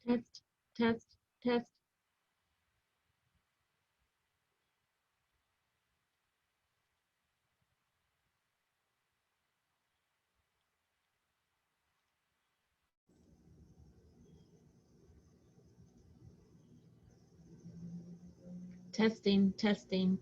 Test, test, test. Testing, testing.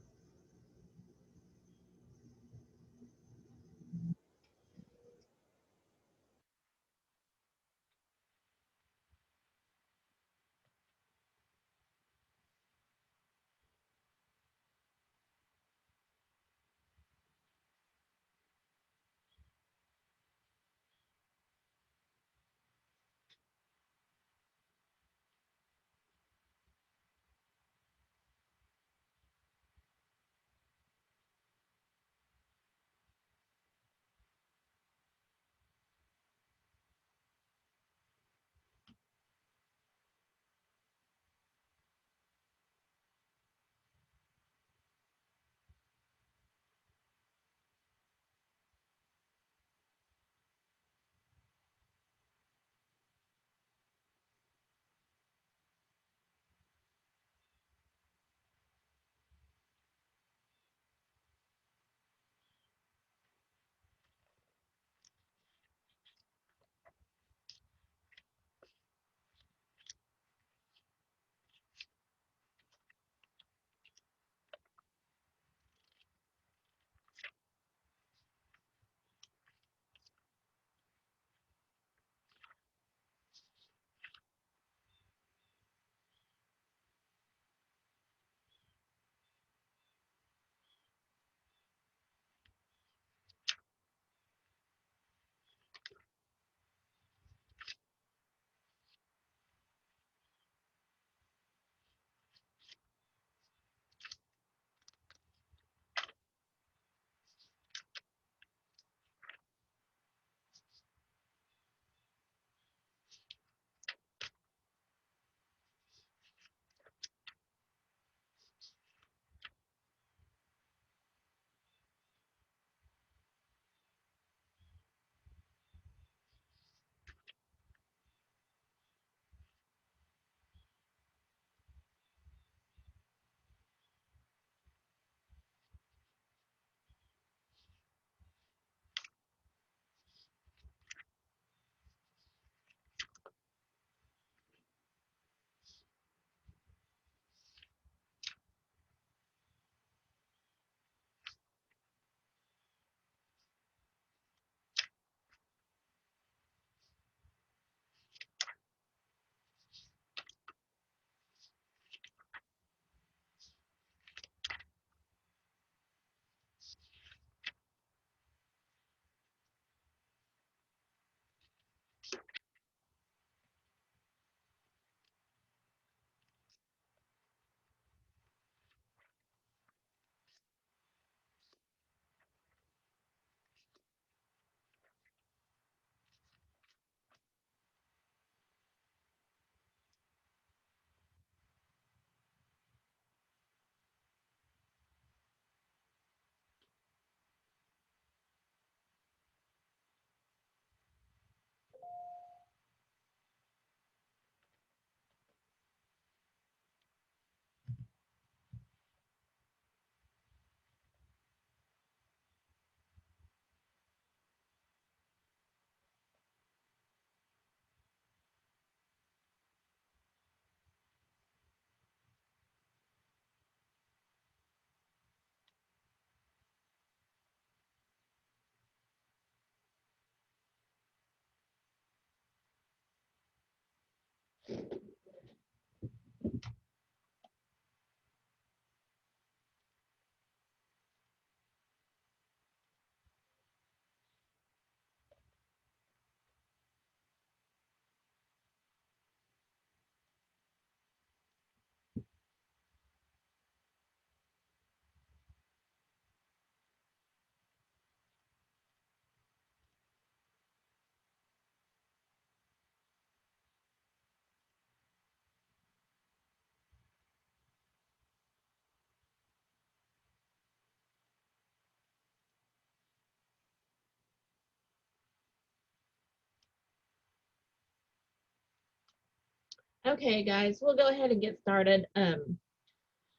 Okay, guys, we'll go ahead and get started.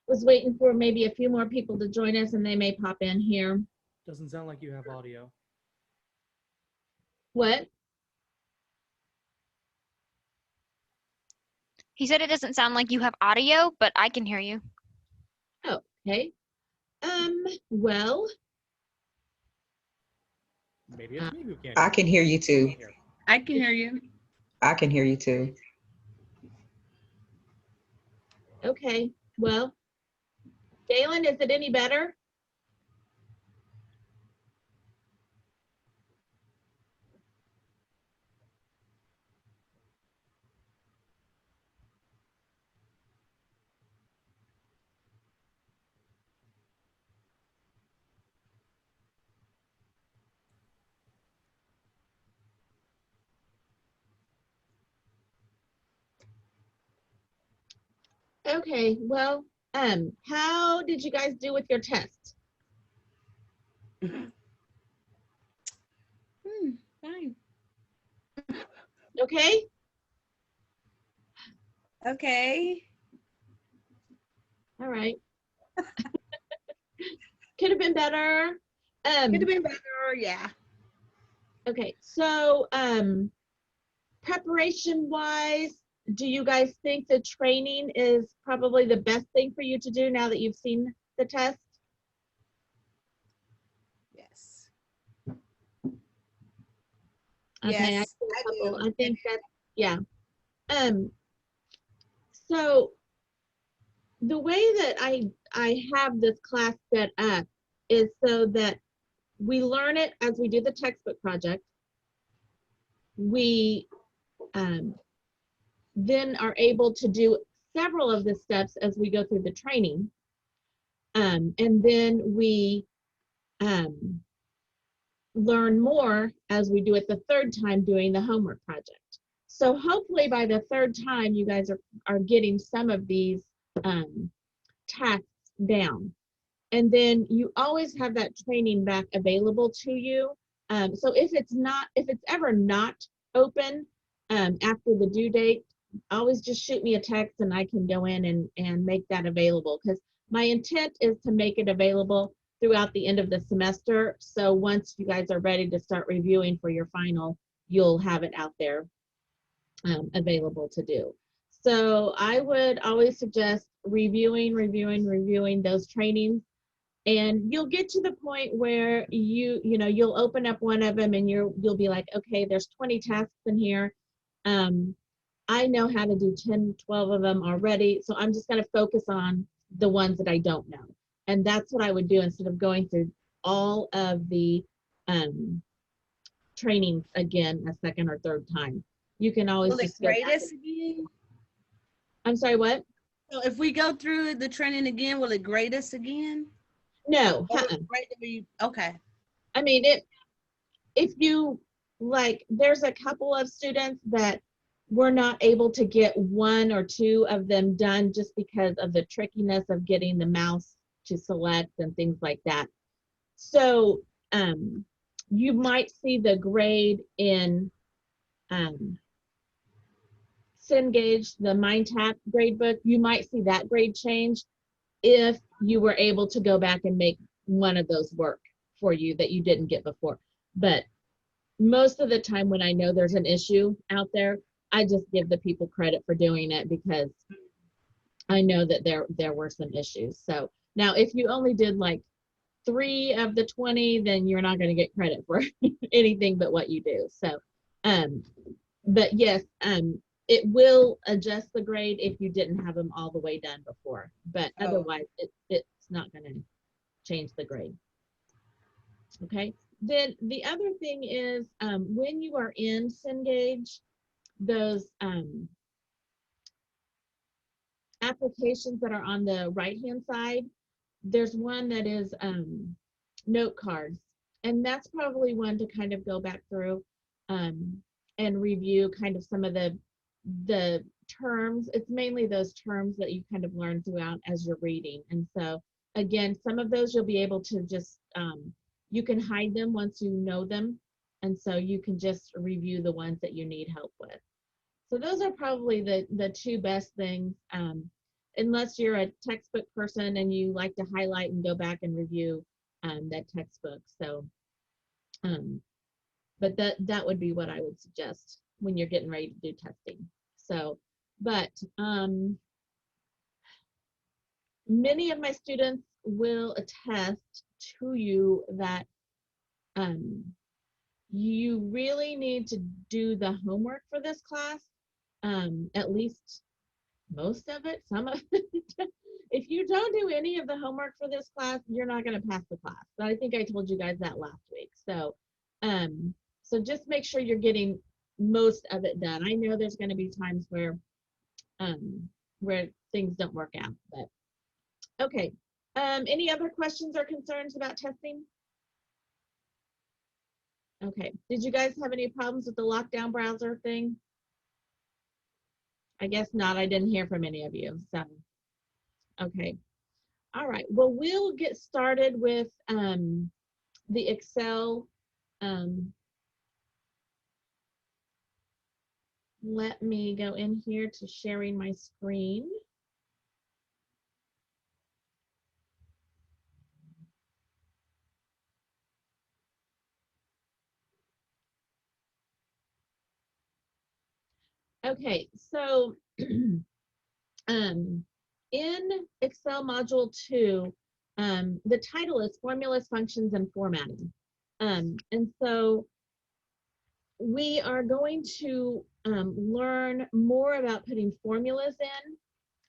Was waiting for maybe a few more people to join us, and they may pop in here. Doesn't sound like you have audio. What? He said it doesn't sound like you have audio, but I can hear you. Oh, okay. Well, Maybe it's me who can't. I can hear you too. I can hear you. I can hear you too. okay. Well, Galen, is it any better? Okay, well, how did you guys do with your test? Fine. Okay? Okay. All right. Could have been better. Could have been better, yeah. Okay, so preparation wise, do you guys think the training is probably the best thing for you to do now that you've seen the test? Yes. Okay, Yes, I do. I think that's, yeah. So the way that I have this class set up is so that we learn it as we do the textbook project. We then are able to do several of the steps as we go through the training. And then we learn more as we do it the third time doing the homework project. So hopefully by the third time, you guys are getting some of these tasks down. And then you always have that training back available to you. So if it's ever not open after the due date, always just shoot me a text and I can go in and make that available, because my intent is to make it available throughout the end of the semester. So once you guys are ready to start reviewing for your final, you'll have it out there available to do. So I would always suggest reviewing those trainings, and you'll get to the point where you'll open up one of them and you'll be like, okay, there's 20 tasks in here. I know how to do 10, 12 of them already, so I'm just going to focus on the ones that I don't know. And that's what I would do instead of going through all of the trainings again a second or third time. You can always Will it just go grade back. us again? I'm sorry, what? So if we go through the training again, will it grade us again? No. Or will it grade me? Okay. I mean, if you like, there's a couple of students that were not able to get one or two of them done just because of the trickiness of getting the mouse to select and things like that. So you might see the grade in Cengage, the MindTap gradebook. You might see that grade change if you were able to go back and make one of those work for you that you didn't get before. But most of the time when I know there's an issue out there, I just give the people credit for doing it because I know that there were some issues. So now if you only did like 3 of the 20, then you're not going to get credit for anything but what you do. So but yes, it will adjust the grade if you didn't have them all the way done before, but otherwise it's not going to change the grade. Okay. Then the other thing is when you are in Cengage, those applications that are on the right hand side, there's one that is note cards, and that's probably one to kind of go back through and review kind of some of the terms. It's mainly those terms that you kind of learn throughout as you're reading. And so again, some of those you'll be able to just you can hide them once you know them, and so you can just review the ones that you need help with. So those are probably the two best things, unless you're a textbook person and you like to highlight and go back and review that textbook. So, but that would be what I would suggest when you're getting ready to do testing. So, but many of my students will attest to you that you really need to do the homework for this class, at least most of it, some of it. If you don't do any of the homework for this class, you're not going to pass the class. But I think I told you guys that last week. So, so just make sure you're getting most of it done. I know there's going to be times where things don't work out, but okay. Any other questions or concerns about testing? Okay. Did you guys have any problems with the lockdown browser thing? I guess not. I didn't hear from any of you. So, okay. All right. Well, we'll get started with the Excel. Let me go in here to sharing my screen. Okay, so in Excel Module 2, the title is Formulas, Functions, and Formatting. And so we are going to learn more about putting formulas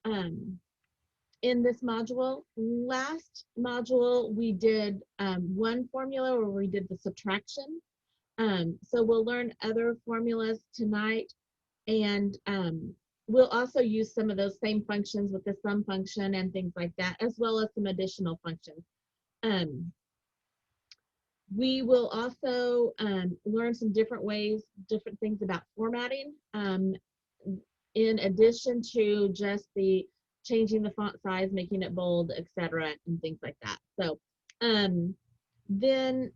in this module. Last module, we did one formula where we did the subtraction. So we'll learn other formulas tonight. And we'll also use some of those same functions with the sum function and things like that, as well as some additional functions. We will also learn some different ways, different things about formatting, in addition to just the changing the font size, making it bold, etc., and things like that. So then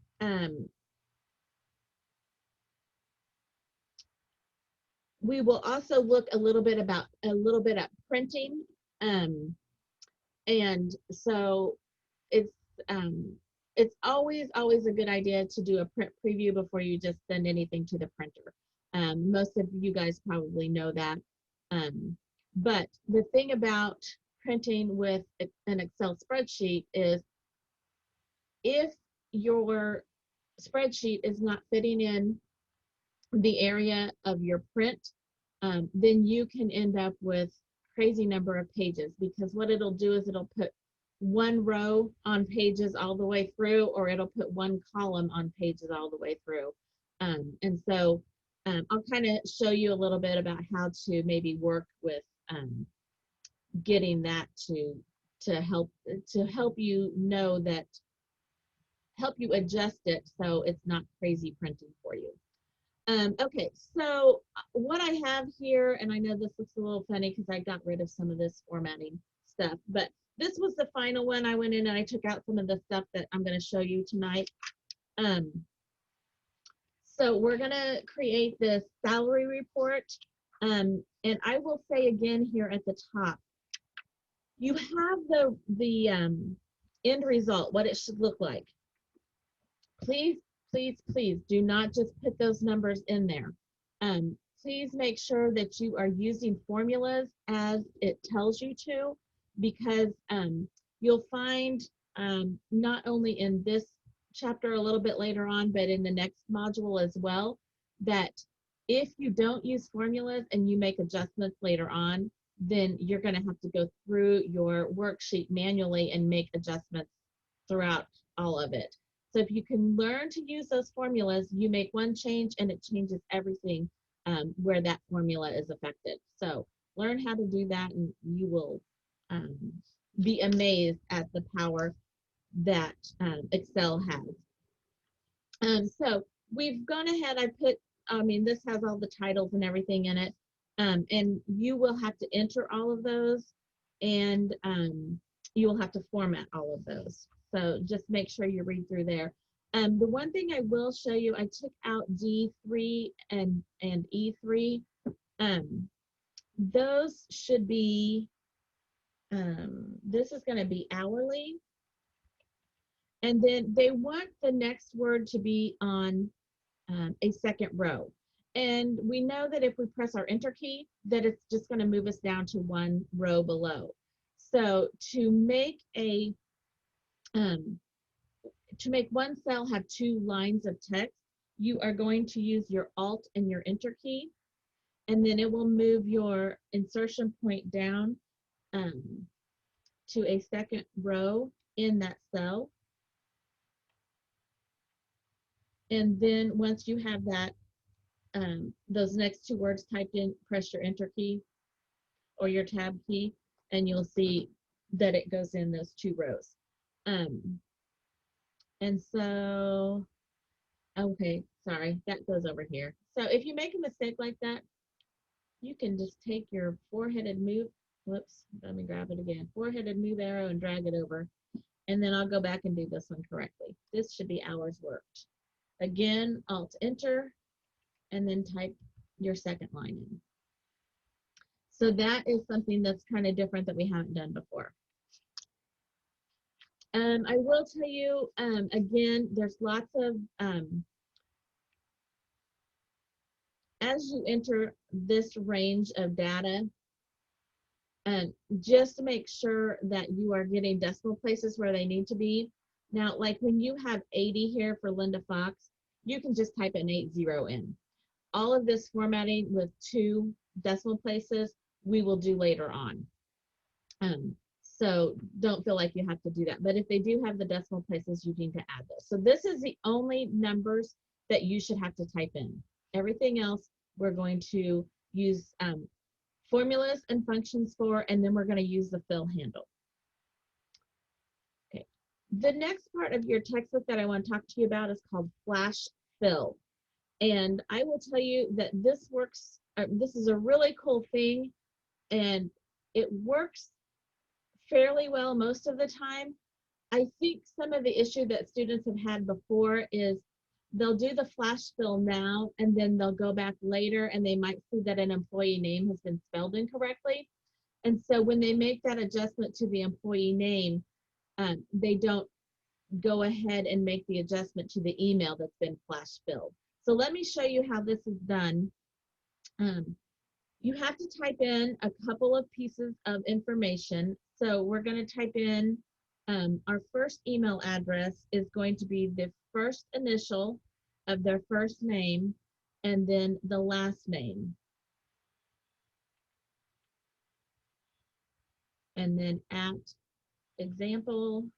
we will also look a little bit at printing, and so it's always a good idea to do a print preview before you just send anything to the printer. Most of you guys probably know that, but the thing about printing with an Excel spreadsheet is if your spreadsheet is not fitting in the area of your print, then you can end up with crazy number of pages, because what it'll do is it'll put one row on pages all the way through, or it'll put one column on pages all the way through. And so I'll kind of show you a little bit about how to maybe work with getting that to help you know that, help you adjust it so it's not crazy printing for you. Okay, so what I have here, and I know this looks a little funny because I got rid of some of this formatting stuff, but this was the final one. I went in and I took out some of the stuff that I'm going to show you tonight. So we're going to create this salary report, and I will say again here at the top, you have the end result, what it should look like. Please do not just put those numbers in there. Please make sure that you are using formulas as it tells you to, because you'll find not only in this chapter a little bit later on, but in the next module as well, that if you don't use formulas and you make adjustments later on, then you're going to have to go through your worksheet manually and make adjustments throughout all of it. So if you can learn to use those formulas, you make one change and it changes everything where that formula is affected. So learn how to do that and you will be amazed at the power that Excel has. So we've gone ahead, this has all the titles and everything in it, and you will have to enter all of those, and you will have to format all of those. So just make sure you read through there. The one thing I will show you, I took out D3 and E3 Those should be, this is going to be hourly. And then they want the next word to be on a second row. And we know that if we press our enter key, that it's just going to move us down to one row below. So to make one cell have 2 lines of text, you are going to use your Alt and your enter key, and then it will move your insertion point down to a second row in that cell. And then once you have that, those next 2 words typed in, press your enter key or your tab key, and you'll see that it goes in those 2 rows. And so, okay, sorry, that goes over here. So if you make a mistake like that, you can just take your 4-headed move, whoops, let me grab it again, 4-headed move arrow and drag it over, and then I'll go back and do this one correctly. This should be hours worked. Again, Alt Enter, and then type your second line in. So that is something that's kind of different that we haven't done before. I will tell you, again, there's lots of, as you enter this range of data, just to make sure that you are getting decimal places where they need to be. Now, like when you have 80 here for Linda Fox, you can just type an 80 in. All of this formatting with 2 decimal places, we will do later on. So don't feel like you have to do that. But if they do have the decimal places, you need to add those. So this is the only numbers that you should have to type in. Everything else, we're going to use formulas and functions for, and then we're going to use the fill handle. Okay. The next part of your textbook that I want to talk to you about is called Flash Fill. And I will tell you that this works, this is a really cool thing, and it works fairly well most of the time. I think some of the issue that students have had before is they'll do the flash fill now, and then they'll go back later and they might see that an employee name has been spelled incorrectly. And so when they make that adjustment to the employee name, they don't go ahead and make the adjustment to the email that's been flash filled. So let me show you how this is done. You have to type in a couple of pieces of information. So we're going to type in our first email address is going to be the first initial of their first name and then the last name. And then at example.com.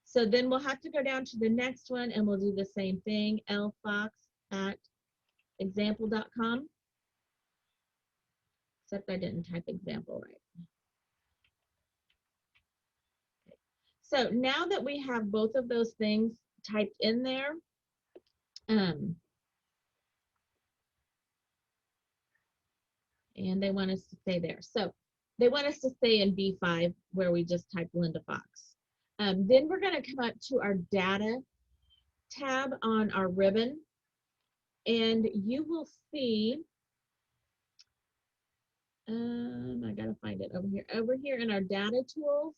So then we'll have to go down to the next one and we'll do the same thing, lfox at example.com. Except I didn't type example right. Okay. So now that we have both of those things typed in there, and they want us to stay there. So they want us to stay in B5 where we just type Linda Fox. Then we're going to come up to our data tab on our ribbon, and you will see, I got to find it over here. Over here in our data tools,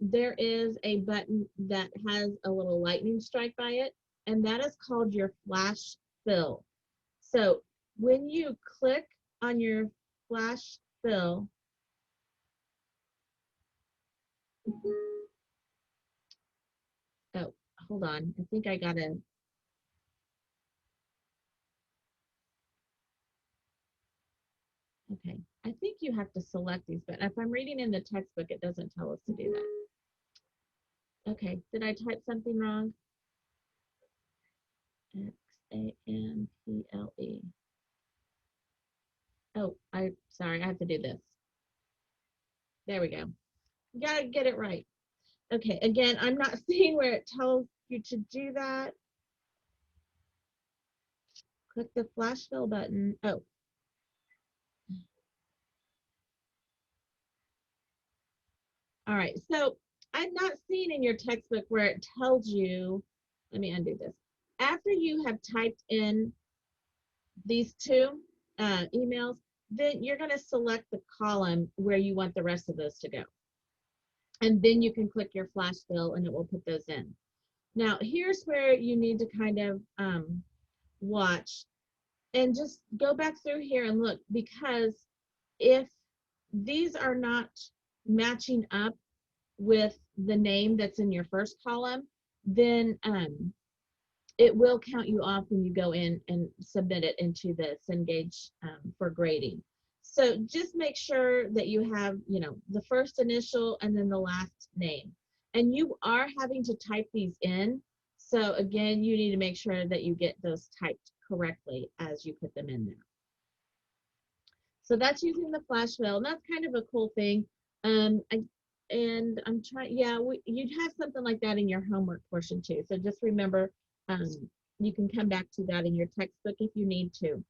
there is a button that has a little lightning strike by it, and that is called your flash fill. So when you click on your flash fill, oh, hold on, I think I gotta, okay, I think you have to select these, but if I'm reading in the textbook, it doesn't tell us to do that. Okay, did I type something wrong? X-A-M-P-L-E. Oh, sorry, I have to do this. There we go. You gotta get it right. Okay, again, I'm not seeing where it tells you to do that. Click the flash fill button. Oh. All right, so I'm not seeing in your textbook where it tells you, let me undo this, after you have typed in these two emails, then you're going to select the column where you want the rest of those to go. And then you can click your flash fill and it will put those in. Now, here's where you need to kind of watch and just go back through here and look, because if these are not matching up with the name that's in your first column, then it will count you off when you go in and submit it into the Cengage for grading. So just make sure that you have, you know, the first initial and then the last name. And you are having to type these in. So again, you need to make sure that you get those typed correctly as you put them in there. So that's using the flash fill, and that's kind of a cool thing. I'm trying, yeah, you'd have something like that in your homework portion too. So just remember, you can come back to that in your textbook if you need to.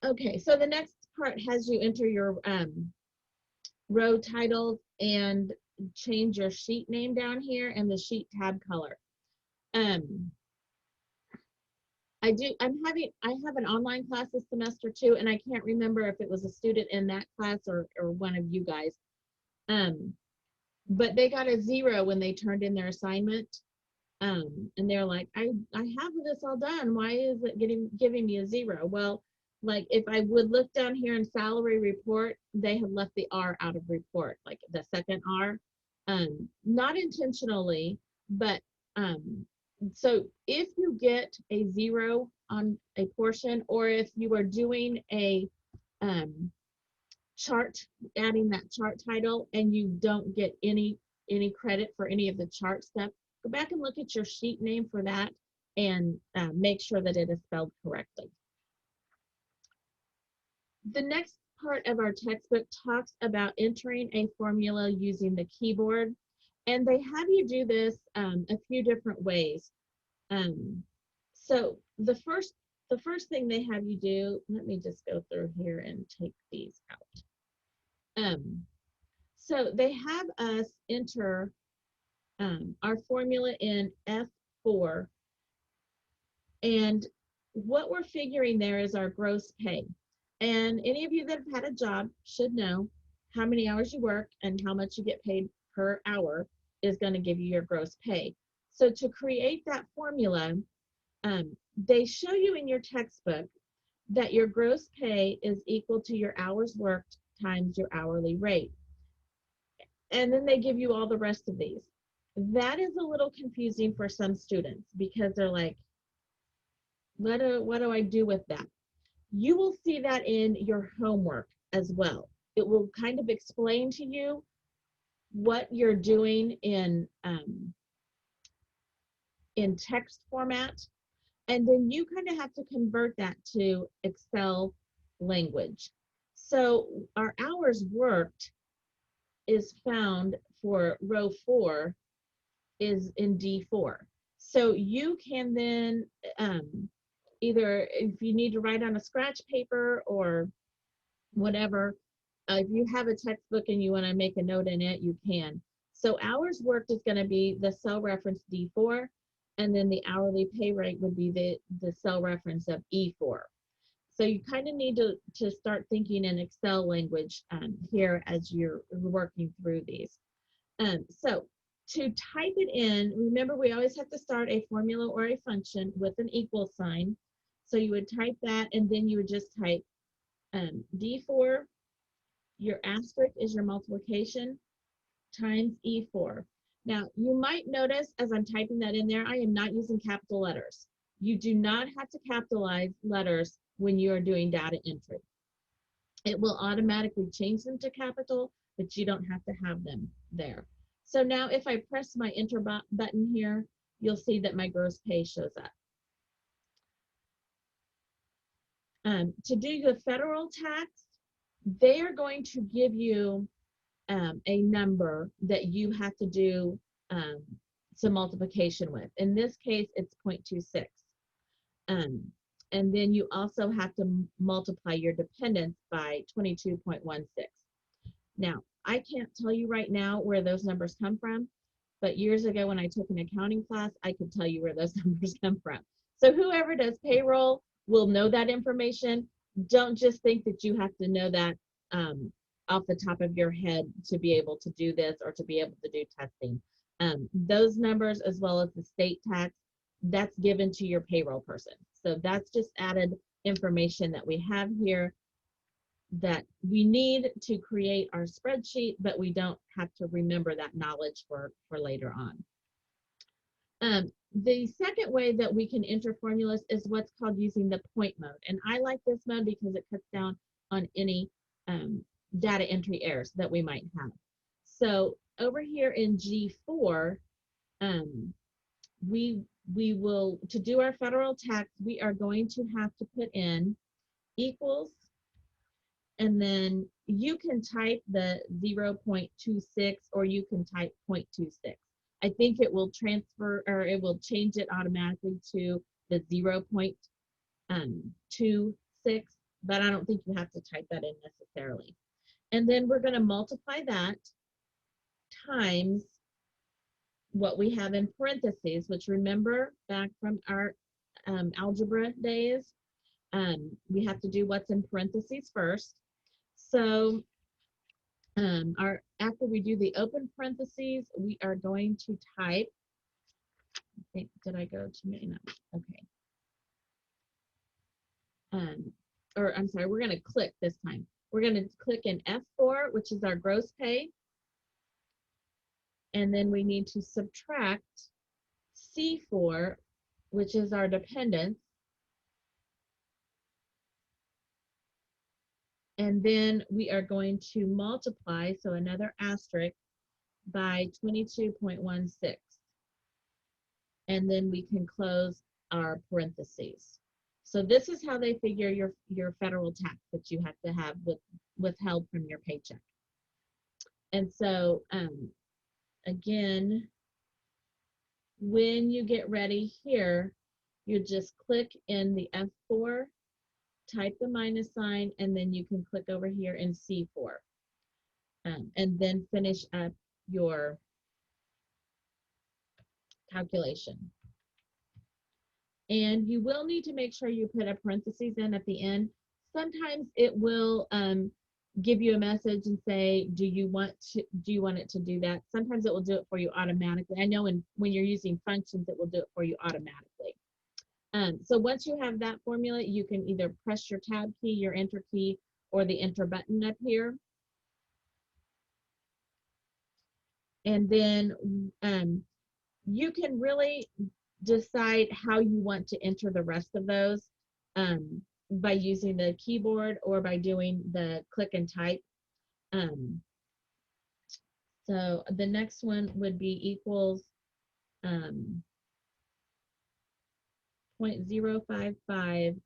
Okay, so the next part has you enter your row titles and change your sheet name down here and the sheet tab color. I have an online class this semester too, and I can't remember if it was a student in that class or one of you guys. But they got a 0 when they turned in their assignment. And they're like, I have this all done. Why is it giving me a 0? Well, like if I would look down here in salary report, they had left the R out of report, like the second R, not intentionally, but so if you get a 0 on a portion, or if you are doing a chart, adding that chart title, and you don't get any credit for any of the chart stuff, go back and look at your sheet name for that and make sure that it is spelled correctly. The next part of our textbook talks about entering a formula using the keyboard, and they have you do this a few different ways. So the first thing they have you do, let me just go through here and take these out. So they have us enter our formula in F4, and what we're figuring there is our gross pay. And any of you that have had a job should know how many hours you work and how much you get paid per hour is going to give you your gross pay. So to create that formula, they show you in your textbook that your gross pay is equal to your hours worked times your hourly rate. And then they give you all the rest of these. That is a little confusing for some students because they're like, what do I do with that? You will see that in your homework as well. It will kind of explain to you what you're doing in text format, and then you kind of have to convert that to Excel language. So our hours worked is found for row 4 is in D4. So you can then either, if you need to write on a scratch paper or whatever, if you have a textbook and you want to make a note in it, you can. So hours worked is going to be the cell reference D4, and then the hourly pay rate would be the cell reference of E4. So you kind of need to start thinking in Excel language here as you're working through these. So to type it in, remember we always have to start a formula or a function with an equal sign. So you would type that, and then you would just type D4, your asterisk is your multiplication, times E4. Now, you might notice as I'm typing that in there, I am not using capital letters. You do not have to capitalize letters when you are doing data entry. It will automatically change them to capital, but you don't have to have them there. So now if I press my enter button here, you'll see that my gross pay shows up. To do the federal tax, they are going to give you a number that you have to do some multiplication with. In this case, it's 0.26. And then you also have to multiply your dependents by 22.16. Now, I can't tell you right now where those numbers come from, but years ago when I took an accounting class, I could tell you where those numbers come from. So whoever does payroll will know that information. Don't just think that you have to know that off the top of your head to be able to do this or to be able to do testing. Those numbers, as well as the state tax, that's given to your payroll person. So that's just added information that we have here that we need to create our spreadsheet, but we don't have to remember that knowledge for later on. The second way that we can enter formulas is what's called using the point mode. And I like this mode because it cuts down on any data entry errors that we might have. So over here in G4, we will, to do our federal tax, we are going to have to put in equals, and then you can type the 0.26 or you can type 0.26. I think it will transfer, or it will change it automatically to the 0.26, but I don't think you have to type that in necessarily. And then we're going to multiply that times what we have in parentheses, which, remember back from our algebra days, we have to do what's in parentheses first. So after we do the open parentheses, we are going to type, I think, did I go to me? No, okay. Or I'm sorry, we're going to click this time. We're going to click in F4, which is our gross pay. And then we need to subtract C4, which is our dependents. And then we are going to multiply, so another asterisk, by 22.16. And then we can close our parentheses. So this is how they figure your federal tax that you have to have withheld from your paycheck. And so again, when you get ready here, you just click in the F4, type the minus sign, and then you can click over here in C4, and then finish up your calculation. And you will need to make sure you put a parentheses in at the end. Sometimes it will give you a message and say, do you want it to do that? Sometimes it will do it for you automatically. I know when you're using functions, it will do it for you automatically. So once you have that formula, you can either press your tab key, your enter key, or the enter button up here. And then you can really decide how you want to enter the rest of those by using the keyboard or by doing the click and type. So the next one would be equals 0.055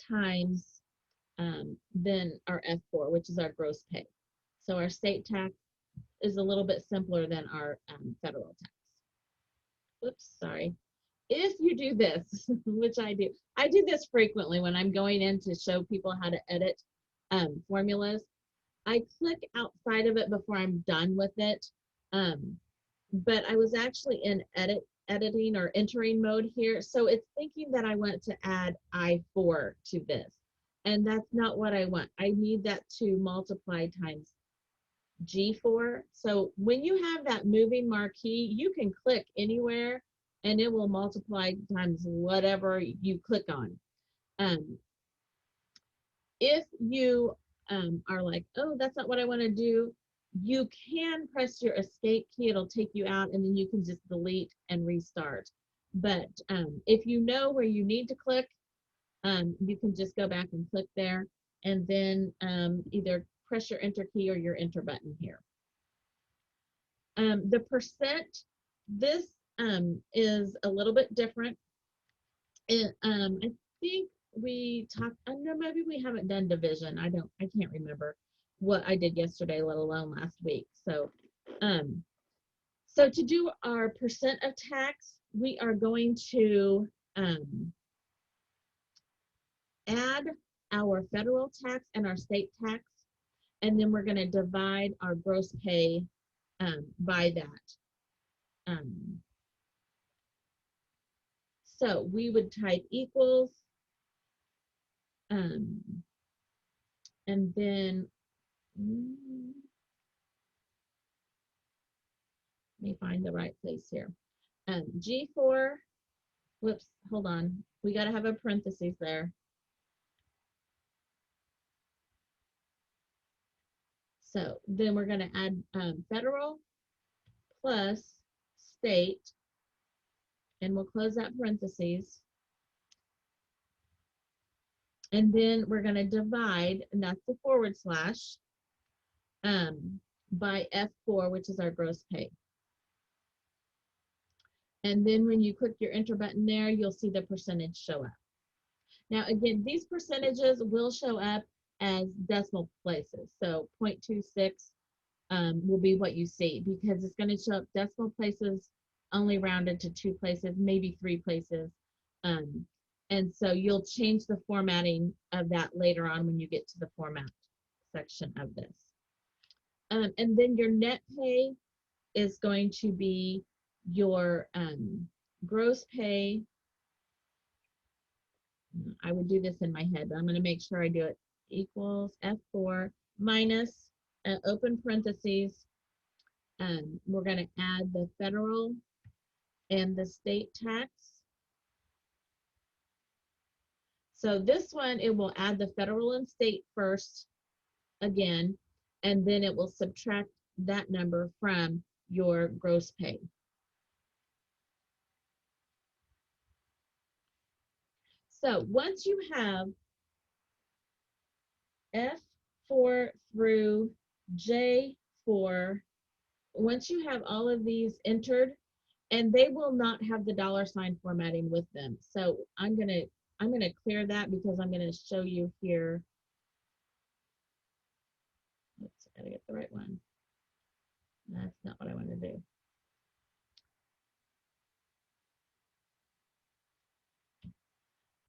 times then our F4, which is our gross pay. So our state tax is a little bit simpler than our federal tax. Oops, sorry. If you do this, which I do this frequently when I'm going in to show people how to edit formulas. I click outside of it before I'm done with it. But I was actually in editing or entering mode here. So it's thinking that I want to add I4 to this. And that's not what I want. I need that to multiply times G4. So when you have that moving marquee, you can click anywhere and it will multiply times whatever you click on. If you are like, oh, that's not what I want to do, you can press your escape key. It'll take you out and then you can just delete and restart. But if you know where you need to click, you can just go back and click there and then either press your enter key or your enter button here. The percent, this is a little bit different. I think we talked, I know maybe we haven't done division. I can't remember what I did yesterday, let alone last week. So, so to do our percent of tax, we are going to add our federal tax and our state tax, and then we're going to divide our gross pay by that. So we would type equals, and then let me find the right place here. G4, whoops, hold on. We got to have a parentheses there. So then we're going to add federal plus state, and we'll close that parentheses. And then we're going to divide, and that's the forward slash, by F4, which is our gross pay. And then when you click your enter button there, you'll see the percentage show up. Now, again, these percentages will show up as decimal places. So 0.26 will be what you see, because it's going to show up decimal places only rounded to 2 places, maybe 3 places. And so you'll change the formatting of that later on when you get to the format section of this. And then your net pay is going to be your gross pay. I would do this in my head, but I'm going to make sure I do it. Equals F4 minus open parentheses. We're going to add the federal and the state tax. So this one, it will add the federal and state first again, and then it will subtract that number from your gross pay. So once you have F4 through J4, once you have all of these entered, and they will not have the $ formatting with them. So I'm gonna clear that, because I'm gonna show you here. Oops, I gotta get the right one. That's not what I want to do.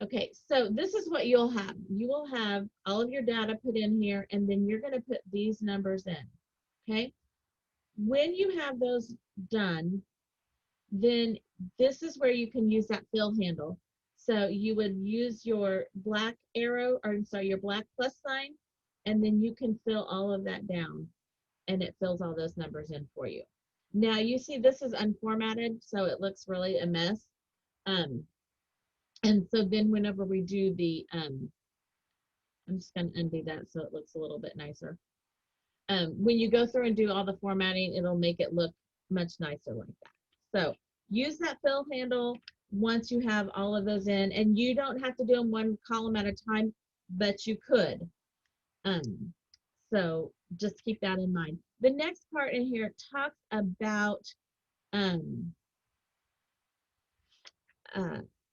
Okay, so this is what you'll have. You will have all of your data put in here, and then you're going to put these numbers in. Okay, when you have those done, then this is where you can use that fill handle. So you would use your black arrow, or sorry, your black plus sign, and then you can fill all of that down, and it fills all those numbers in for you. Now you see this is unformatted, so it looks really a mess. And so then whenever we do the, I'm just going to undo that so it looks a little bit nicer. When you go through and do all the formatting, it'll make it look much nicer like that. So use that fill handle once you have all of those in, and you don't have to do them one column at a time, but you could. So just keep that in mind. The next part in here talks about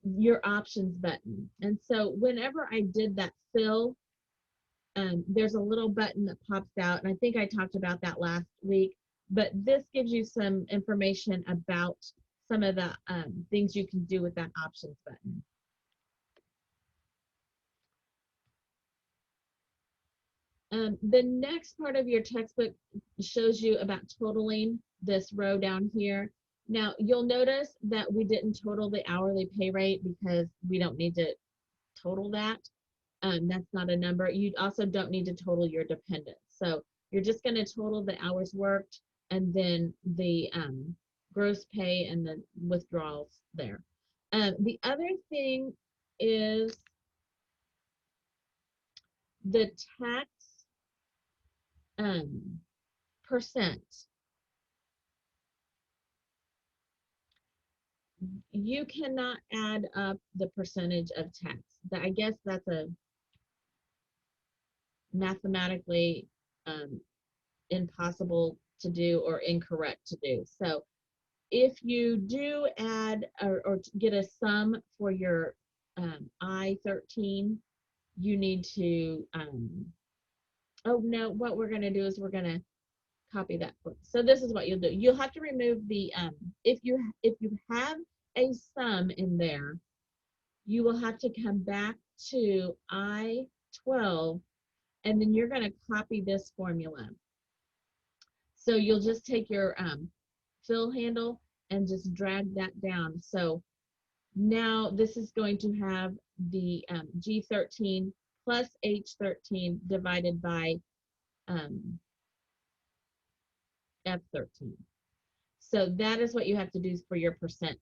your options button. And so whenever I did that fill, there's a little button that pops out, and I think I talked about that last week, but this gives you some information about some of the things you can do with that options button. The next part of your textbook shows you about totaling this row down here. Now, you'll notice that we didn't total the hourly pay rate because we don't need to total that. That's not a number. You also don't need to total your dependents. So you're just going to total the hours worked and then the gross pay and the withdrawals there. The other thing is the tax percent. You cannot add up the percentage of tax. I guess that's a mathematically impossible to do or incorrect to do. So if you do add or get a sum for your I-13, you need to, oh no, what we're going to do is we're going to copy that. So this is what you'll do. You'll have to remove the, if you have a sum in there, you will have to come back to I-12, and then you're going to copy this formula. So you'll just take your fill handle and just drag that down. So now this is going to have the G13 plus H13 divided by F13. So that is what you have to do for your percent,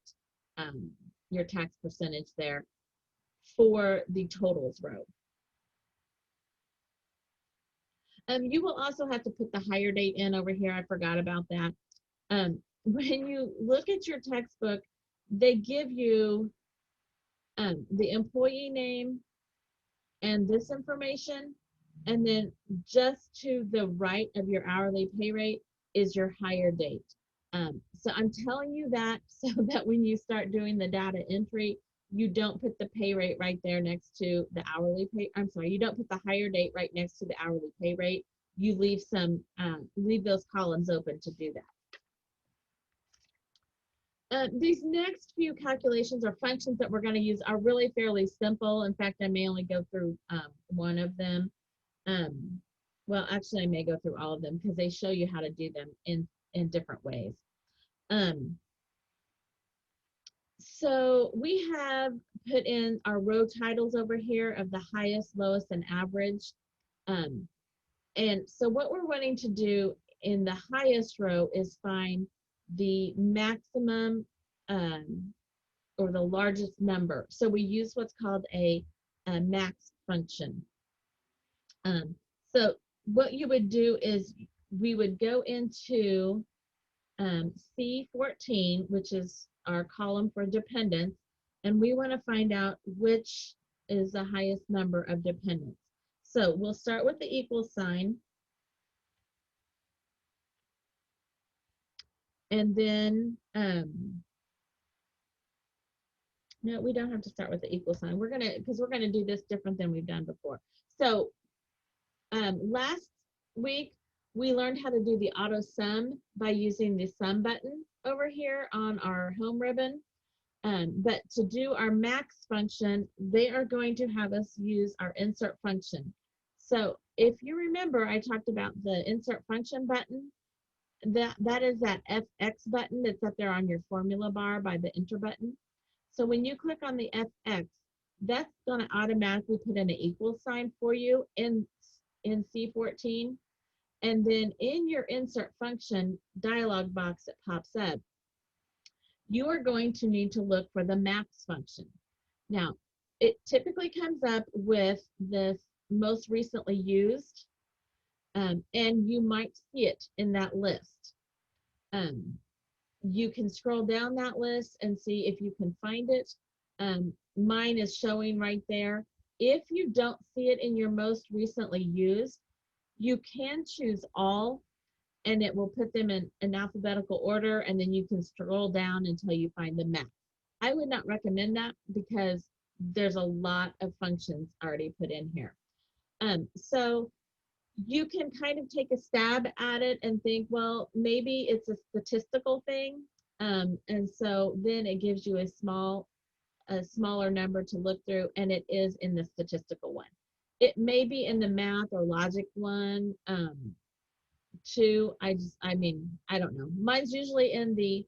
your tax percentage there for the totals row. You will also have to put the hire date in over here. I forgot about that. When you look at your textbook, they give you the employee name and this information, and then just to the right of your hourly pay rate is your hire date. So I'm telling you that so that when you start doing the data entry, you don't put the pay rate right there next to the hourly pay. I'm sorry, you don't put the hire date right next to the hourly pay rate. You leave leave those columns open to do that. These next few calculations or functions that we're going to use are really fairly simple. In fact, I may only go through one of them. Well, actually, I may go through all of them because they show you how to do them in different ways. So we have put in our row titles over here of the highest, lowest, and average. And so what we're wanting to do in the highest row is find the maximum or the largest number. So we use what's called a max function. So what you would do is we would go into C14, which is our column for dependents, and we want to find out which is the highest number of dependents. So we'll start with the equal sign. And then, no, we don't have to start with the equal sign. Because we're gonna do this different than we've done before. So last week, we learned how to do the auto sum by using the sum button over here on our home ribbon. But to do our max function, they are going to have us use our insert function. So if you remember, I talked about the insert function button. That is that FX button that's up there on your formula bar by the enter button. So when you click on the FX, that's going to automatically put in an equal sign for you in C14. And then in your insert function dialog box that pops up, you are going to need to look for the max function. Now, it typically comes up with this most recently used, and you might see it in that list. You can scroll down that list and see if you can find it. Mine is showing right there. If you don't see it in your most recently used, you can choose all, and it will put them in an alphabetical order, and then you can scroll down until you find the max. I would not recommend that because there's a lot of functions already put in here. So you can kind of take a stab at it and think, well, maybe it's a statistical thing. And so then it gives you a smaller number to look through, and it is in the statistical one. It may be in the math or logic one too. I don't know. Mine's usually in the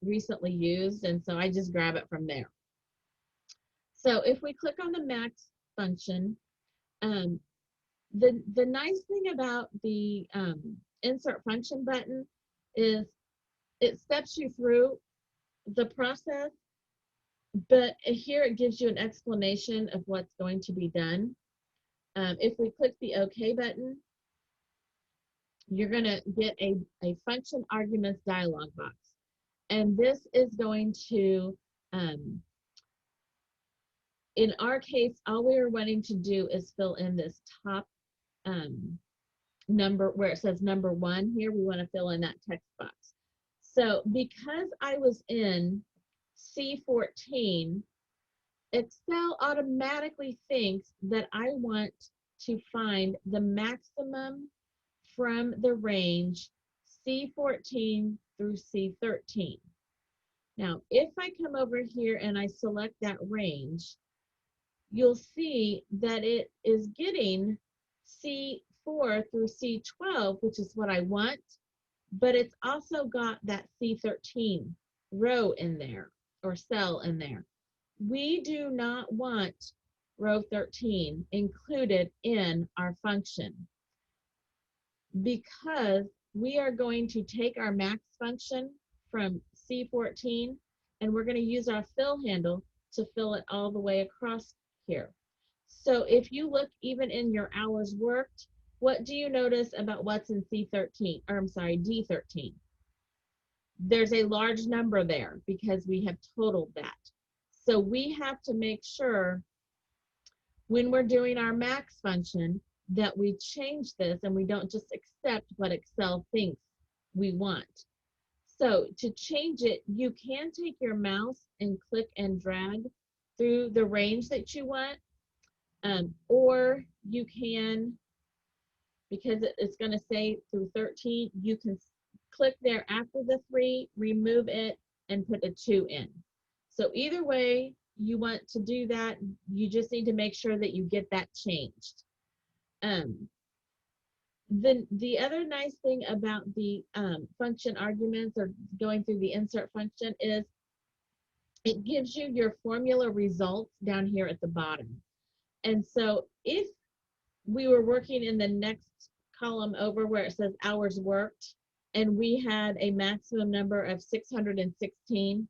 recently used, and so I just grab it from there. So if we click on the max function, the nice thing about the insert function button is it steps you through the process, but here it gives you an explanation of what's going to be done. If we click the OK button, you're going to get a function arguments dialog box. And this is going to, in our case, all we are wanting to do is fill in this top number where it says number 1 here. We want to fill in that text box. So because I was in C14, Excel automatically thinks that I want to find the maximum from the range C14 through C13. Now, if I come over here and I select that range, you'll see that it is getting C4 through C12, which is what I want, but it's also got that C13 row in there or cell in there. We do not want row 13 included in our function because we are going to take our max function from C14 and we're going to use our fill handle to fill it all the way across here. So if you look even in your hours worked, what do you notice about what's in C13, or I'm sorry, D13? There's a large number there because we have totaled that. So we have to make sure when we're doing our max function that we change this and we don't just accept what Excel thinks we want. So to change it, you can take your mouse and click and drag through the range that you want, or you can, because it's going to say through 13, you can click there after the 3, remove it, and put a 2 in. So either way you want to do that, you just need to make sure that you get that changed. The other nice thing about the function arguments or going through the insert function is it gives you your formula results down here at the bottom. And so if we were working in the next column over where it says hours worked, and we had a maximum number of 616,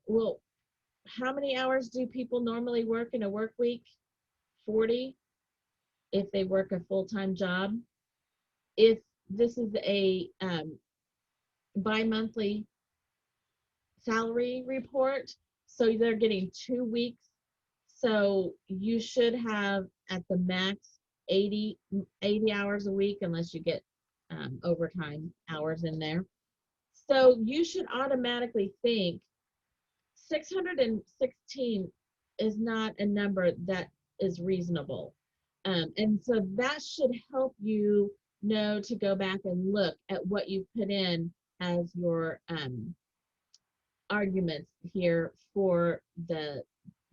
well, how many hours do people normally work in a work week? 40, if they work a full-time job. If this is a bi-monthly salary report, so they're getting 2 weeks, so you should have at the max 80 hours a week, unless you get overtime hours in there. So you should automatically think 616 is not a number that is reasonable. And so that should help you know to go back and look at what you put in as your arguments here for the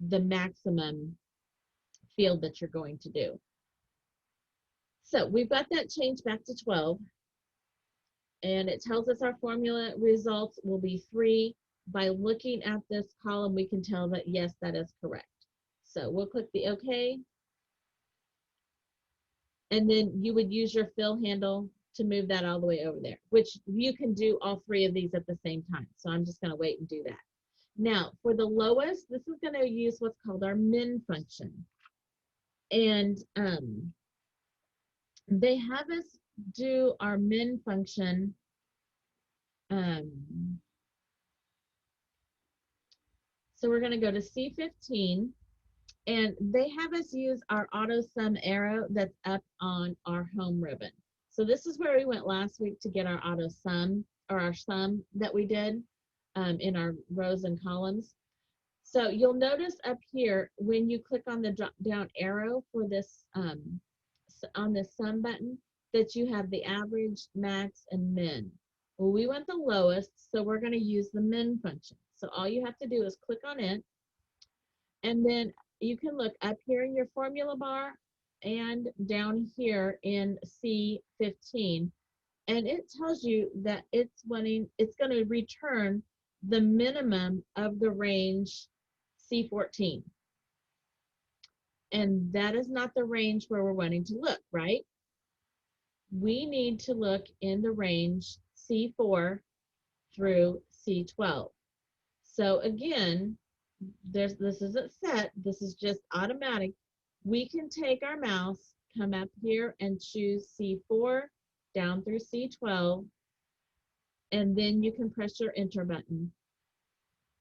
maximum field that you're going to do. So we've got that changed back to 12. And it tells us our formula results will be 3. By looking at this column, we can tell that, yes, that is correct. So we'll click the OK. And then you would use your fill handle to move that all the way over there, which you can do all 3 of these at the same time. So I'm just going to wait and do that. Now, for the lowest, this is going to use what's called our min function. And they have us do our min function so we're going to go to C15, and they have us use our auto sum arrow that's up on our home ribbon. So this is where we went last week to get our auto sum, or our sum that we did in our rows and columns. So you'll notice up here when you click on the drop down arrow for this on the sum button that you have the average, max, and min. Well, we want the lowest, so we're going to use the min function. So all you have to do is click on it, and then you can look up here in your formula bar and down here in C15, and it tells you that it's going to return the minimum of the range C14. And that is not the range where we're wanting to look, right? We need to look in the range C4 through C12. So again, this isn't set, this is just automatic. We can take our mouse, come up here and choose C4 down through C12, and then you can press your enter button,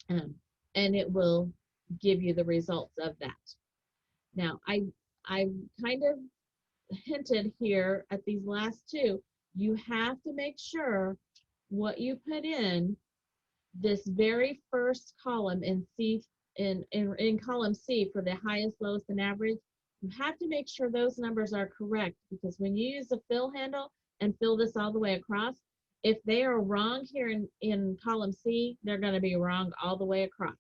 and it will give you the results of that. Now, I kind of hinted here at these last 2, you have to make sure what you put in this very first column in C, in column C for the highest, lowest, and average, you have to make sure those numbers are correct, because when you use the fill handle and fill this all the way across, if they are wrong here in column C, they're going to be wrong all the way across.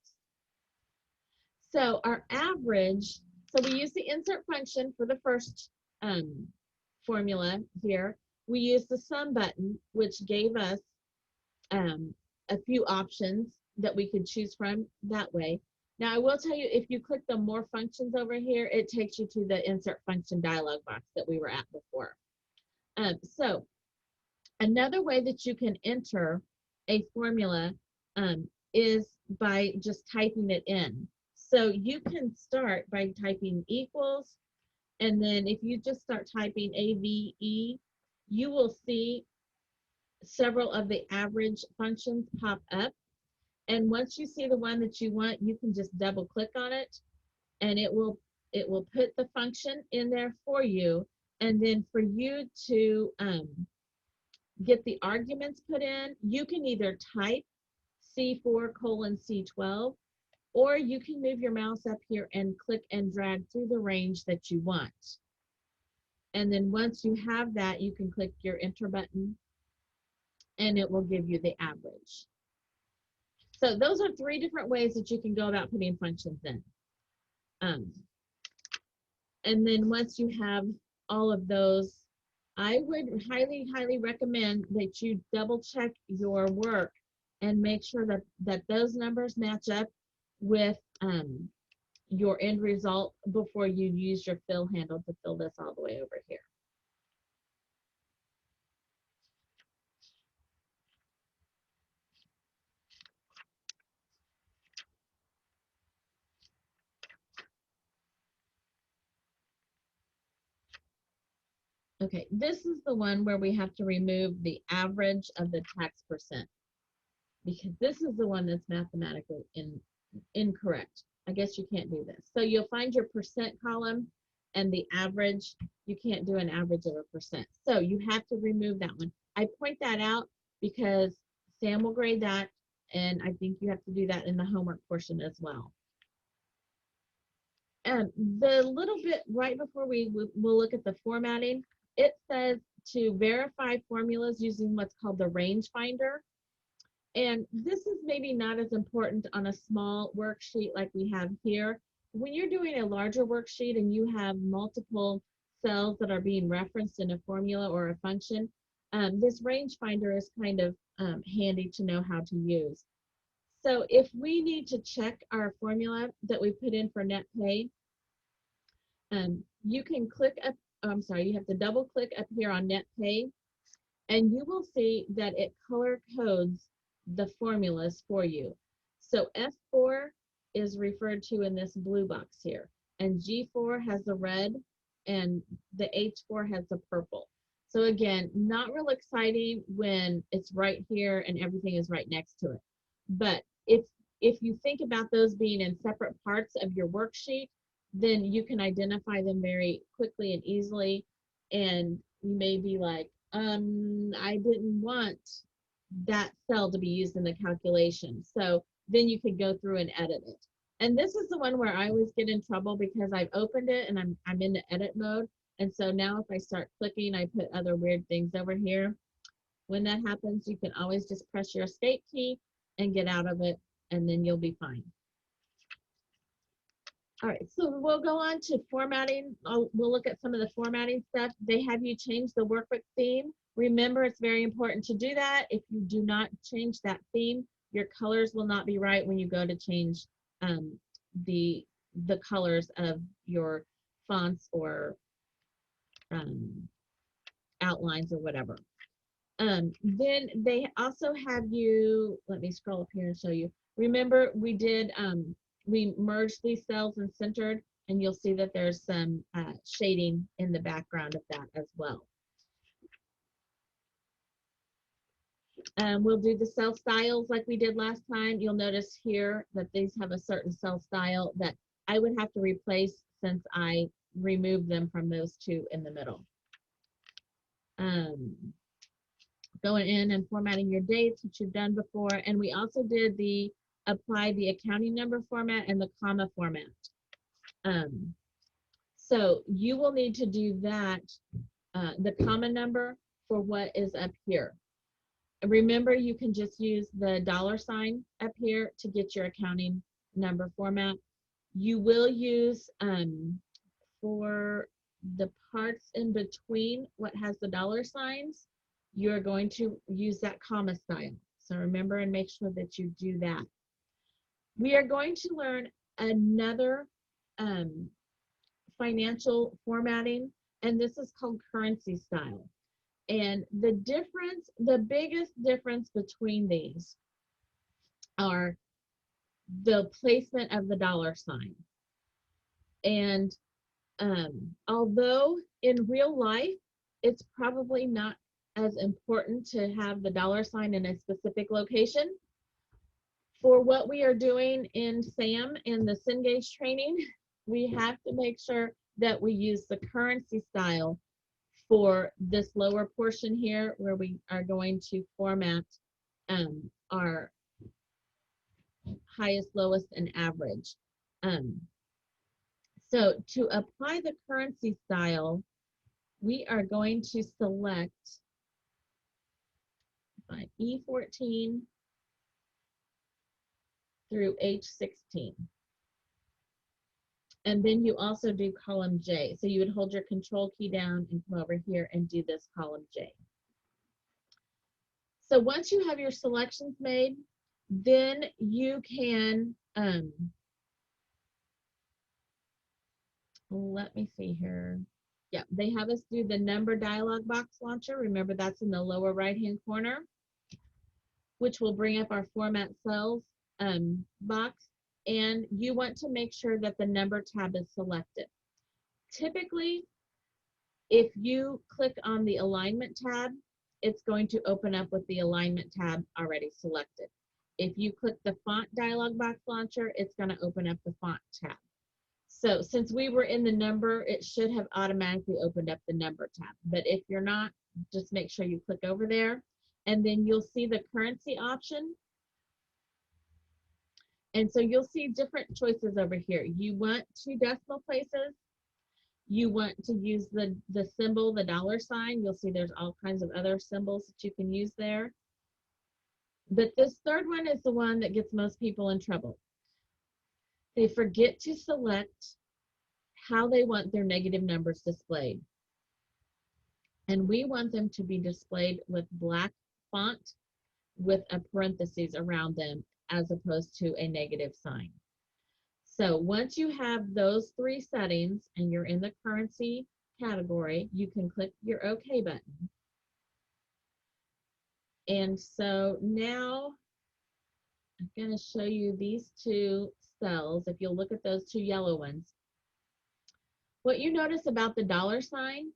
So our average, so we use the insert function for the first formula here. We use the sum button, which gave us a few options that we could choose from that way. Now, I will tell you, if you click the more functions over here, it takes you to the insert function dialog box that we were at before. So another way that you can enter a formula is by just typing it in. So you can start by typing equals, and then if you just start typing AVE, you will see several of the average functions pop up. And once you see the one that you want, you can just double click on it, and it will put the function in there for you. And then for you to get the arguments put in, you can either type C4:C12, or you can move your mouse up here and click and drag through the range that you want. And then once you have that, you can click your enter button, and it will give you the average. So those are 3 different ways that you can go about putting functions in. And then once you have all of those, I would highly, highly recommend that you double check your work and make sure that those numbers match up with your end result before you use your fill handle to fill this all the way over here. Okay, this is the one where we have to remove the average of the tax percent, because this is the one that's mathematically incorrect. I guess you can't do this. So you'll find your percent column and the average. You can't do an average of a percent. So you have to remove that one. I point that out because Sam will grade that, and I think you have to do that in the homework portion as well. The little bit right before we'll look at the formatting, it says to verify formulas using what's called the range finder. And this is maybe not as important on a small worksheet like we have here. When you're doing a larger worksheet and you have multiple cells that are being referenced in a formula or a function, this range finder is kind of handy to know how to use. So if we need to check our formula that we put in for net pay, you can click up, you have to double click up here on net pay, and you will see that it color codes the formulas for you. So F4 is referred to in this blue box here, and G4 has the red, and the H4 has the purple. So again, not real exciting when it's right here and everything is right next to it. But if you think about those being in separate parts of your worksheet, then you can identify them very quickly and easily. And you may be like, I didn't want that cell to be used in the calculation. So then you could go through and edit it. And this is the one where I always get in trouble because I've opened it and I'm in the edit mode. And so now if I start clicking, I put other weird things over here. When that happens, you can always just press your escape key and get out of it, and then you'll be fine. All right, so we'll go on to formatting. We'll look at some of the formatting stuff. They have you change the workbook theme. Remember, it's very important to do that. If you do not change that theme, your colors will not be right when you go to change the colors of your fonts or outlines or whatever. Then they also have you, let me scroll up here and show you. Remember, we did, we merged these cells and centered, and you'll see that there's some shading in the background of that as well. We'll do the cell styles like we did last time. You'll notice here that these have a certain cell style that I would have to replace since I removed them from those 2 in the middle. Going in and formatting your dates, which you've done before. And we also did apply the accounting number format and the comma format. So you will need to do that, the comma number for what is up here. Remember, you can just use the $ up here to get your accounting number format. You will use, for the parts in between what has the $, you're going to use that comma style. So remember and make sure that you do that. We are going to learn another financial formatting, and this is called currency style. And the biggest difference between these are the placement of the dollar sign. And although in real life, it's probably not as important to have the dollar sign in a specific location, for what we are doing in SAM and the Cengage training, we have to make sure that we use the currency style for this lower portion here where we are going to format our highest, lowest, and average. So to apply the currency style, we are going to select E14 through H16. And then you also do column J. So you would hold your control key down and come over here and do this column J. So once you have your selections made, then you can, let me see here. Yeah, they have us do the number dialog box launcher. Remember, that's in the lower right-hand corner, which will bring up our format cells box. And you want to make sure that the number tab is selected. Typically, if you click on the alignment tab, it's going to open up with the alignment tab already selected. If you click the font dialog box launcher, it's going to open up the font tab. So since we were in the number, it should have automatically opened up the number tab. But if you're not, just make sure you click over there, and then you'll see the currency option. And so you'll see different choices over here. You want 2 decimal places. You want to use the symbol, the dollar sign. You'll see there's all kinds of other symbols that you can use there. But this third one is the one that gets most people in trouble. They forget to select how they want their negative numbers displayed. And we want them to be displayed with black font with a parentheses around them as opposed to a negative sign. So once you have those 3 settings and you're in the currency category, you can click your OK button. And so now I'm going to show you these 2 cells. If you'll look at those 2 yellow ones, what you notice about the dollar sign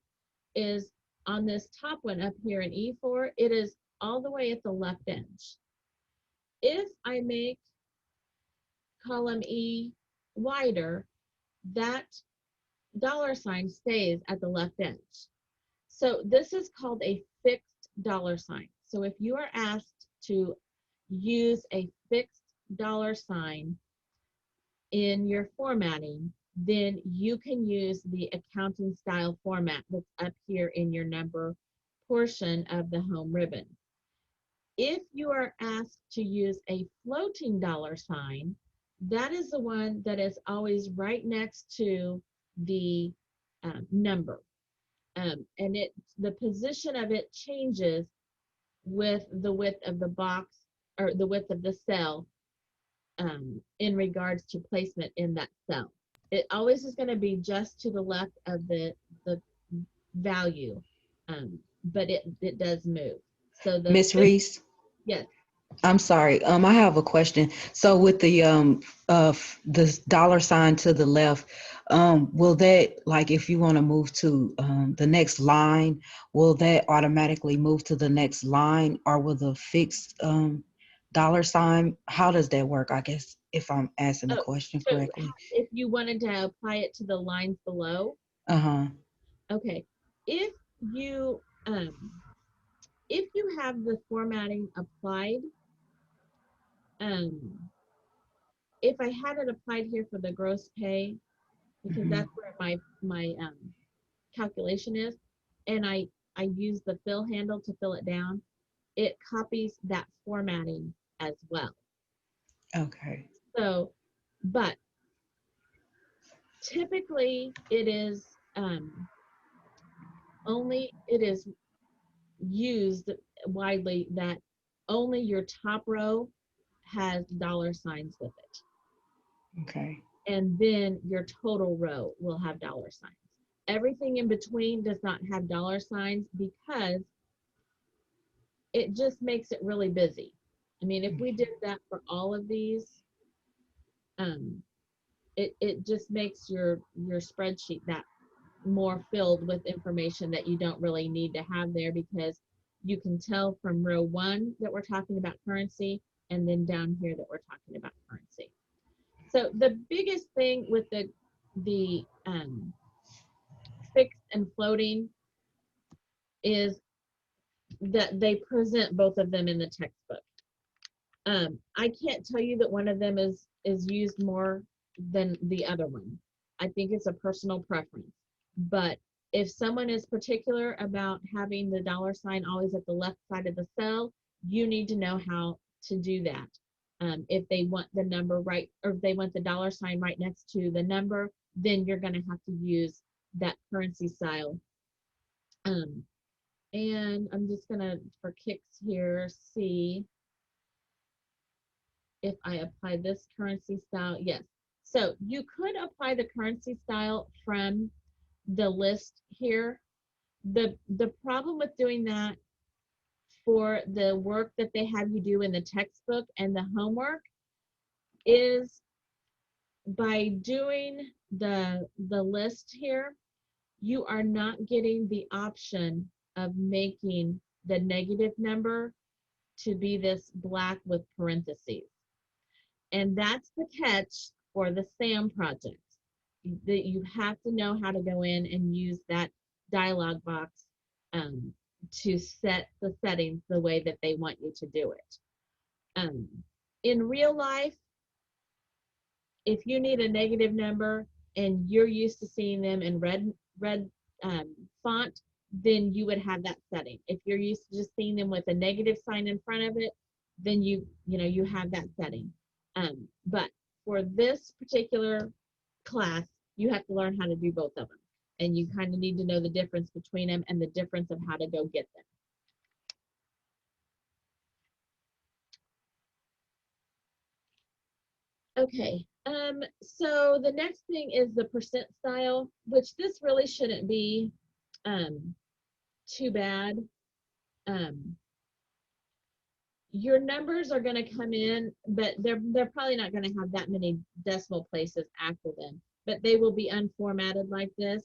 is on this top one up here in E4, it is all the way at the left edge. If I make column E wider, that dollar sign stays at the left edge. So this is called a fixed dollar sign. So if you are asked to use a fixed dollar sign in your formatting, then you can use the accounting style format that's up here in your number portion of the home ribbon. If you are asked to use a floating dollar sign, that is the one that is always right next to the number. And the position of it changes with the width of the box or the width of the cell in regards to placement in that cell. It always is going to be just to the left of the value, but it does move. So the Miss Reese, yes. I'm sorry. I have a question. So with the dollar sign to the left, will that, like, if you want to move to the next line, will that automatically move to the next line, or will the fixed dollar sign? How does that work? I guess if I'm asking the question So correctly. if you wanted to apply it to the lines below, okay. If you have the formatting applied, if I had it applied here for the gross pay, because that's where my calculation is, and I use the fill handle to fill it down, it copies that formatting as well. Okay. So, but typically it is only, it is used widely that only your top row has dollar signs with it. Okay. And then your total row will have dollar signs. Everything in between does not have dollar signs because it just makes it really busy. I mean, if we did that for all of these, it just makes your spreadsheet that more filled with information that you don't really need to have there, because you can tell from row 1 that we're talking about currency, and then down here that we're talking about currency. So the biggest thing with the fixed and floating is that they present both of them in the textbook. I can't tell you that one of them is used more than the other one. I think it's a personal preference. But if someone is particular about having the dollar sign always at the left side of the cell, you need to know how to do that. If they want the number right, or if they want the dollar sign right next to the number, then you're going to have to use that currency style. And I'm just going to, for kicks here, see if I apply this currency style. Yes. So you could apply the currency style from the list here. The problem with doing that for the work that they have you do in the textbook and the homework is by doing the list here, you are not getting the option of making the negative number to be this black with parentheses. And that's the catch for the SAM project. That you have to know how to go in and use that dialog box to set the settings the way that they want you to do it. In real life, if you need a negative number and you're used to seeing them in red font, then you would have that setting. If you're used to just seeing them with a negative sign in front of it, then you have that setting. But for this particular class, you have to learn how to do both of them. And you kind of need to know the difference between them and the difference of how to go get them. Okay, so the next thing is the percent style, which this really shouldn't be too bad. Your numbers are going to come in, but they're probably not going to have that many decimal places after them, but they will be unformatted like this.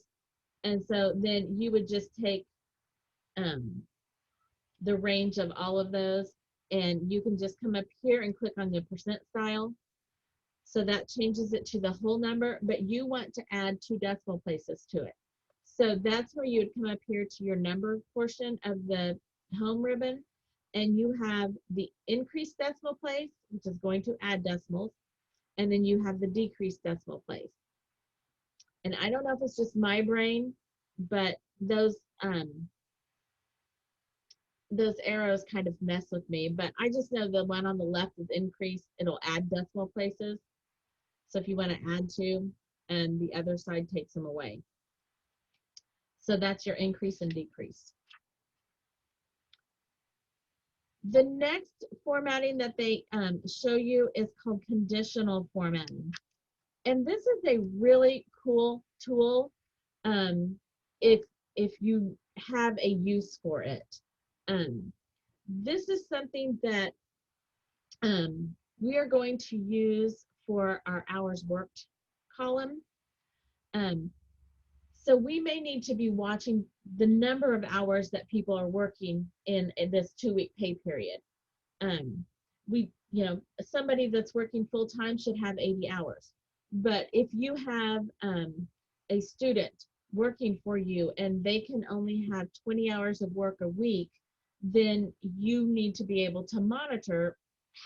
And so then you would just take the range of all of those, and you can just come up here and click on the percent style. So that changes it to the whole number, but you want to add 2 decimal places to it. So that's where you would come up here to your number portion of the home ribbon, and you have the increased decimal place, which is going to add decimals, and then you have the decreased decimal place. And I don't know if it's just my brain, but those arrows kind of mess with me, but I just know the one on the left is increased. It'll add decimal places. So if you want to add 2, and the other side takes them away. So that's your increase and decrease. The next formatting that they show you is called conditional formatting. And this is a really cool tool if you have a use for it. This is something that we are going to use for our hours worked column. So we may need to be watching the number of hours that people are working in this 2-week pay period. Somebody that's working full-time should have 80 hours. But if you have a student working for you and they can only have 20 hours of work a week, then you need to be able to monitor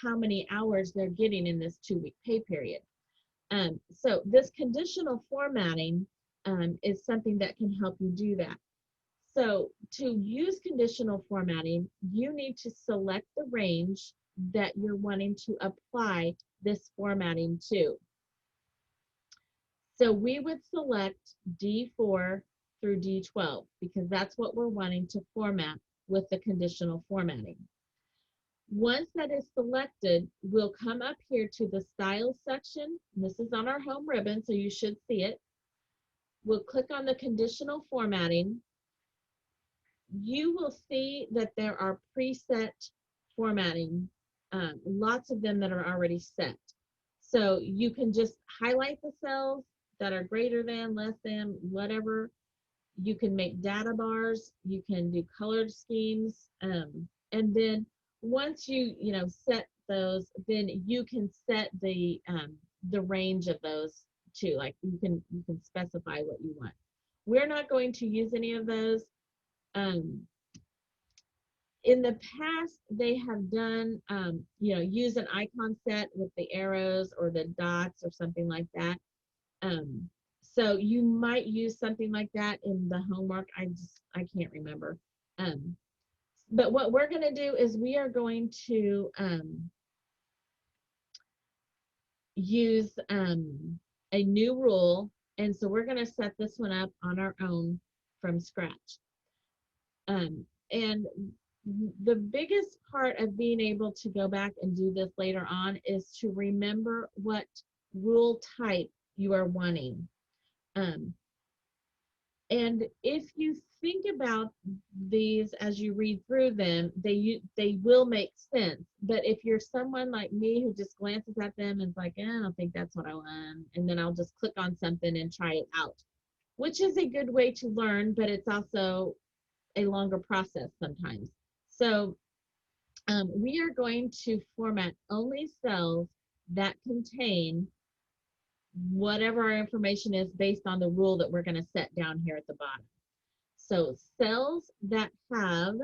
how many hours they're getting in this 2-week pay period. So this conditional formatting is something that can help you do that. So to use conditional formatting, you need to select the range that you're wanting to apply this formatting to. So we would select D4 through D12 because that's what we're wanting to format with the conditional formatting. Once that is selected, we'll come up here to the Style section. This is on our home ribbon, so you should see it. We'll click on the Conditional Formatting. You will see that there are preset formatting, lots of them that are already set. So you can just highlight the cells that are greater than, less than, whatever. You can make data bars, you can do colored schemes, and then once you set those, then you can set the range of those too. Like you can specify what you want. We're not going to use any of those. In the past, they have done use an icon set with the arrows or the dots or something like that. So you might use something like that in the homework. I can't remember. But what we're going to do is we are going to use a new rule. And so we're going to set this one up on our own from scratch. And the biggest part of being able to go back and do this later on is to remember what rule type you are wanting. And if you think about these as you read through them, they will make sense. But if you're someone like me who just glances at them and is like, I don't think that's what I want, and then I'll just click on something and try it out, which is a good way to learn, but it's also a longer process sometimes. So we are going to format only cells that contain whatever our information is based on the rule that we're going to set down here at the bottom. So cells that have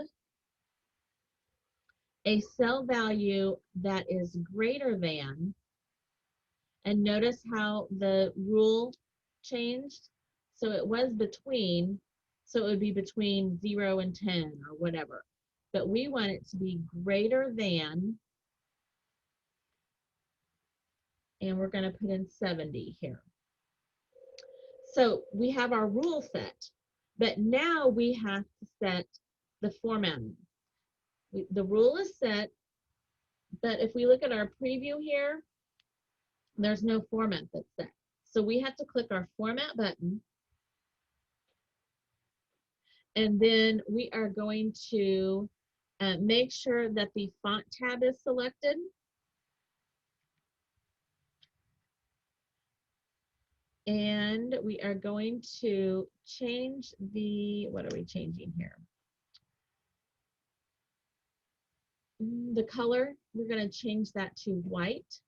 a cell value that is greater than, and notice how the rule changed. So it was between, so it would be between 0 and 10 or whatever. But we want it to be greater than, and we're going to put in 70 here. So we have our rule set, but now we have to set the formatting. The rule is set, but if we look at our preview here, there's no format that's set. So we have to click our format button, and then we are going to make sure that the font tab is selected. And we are going to change the, what are we changing here? The color, we're going to change that to white.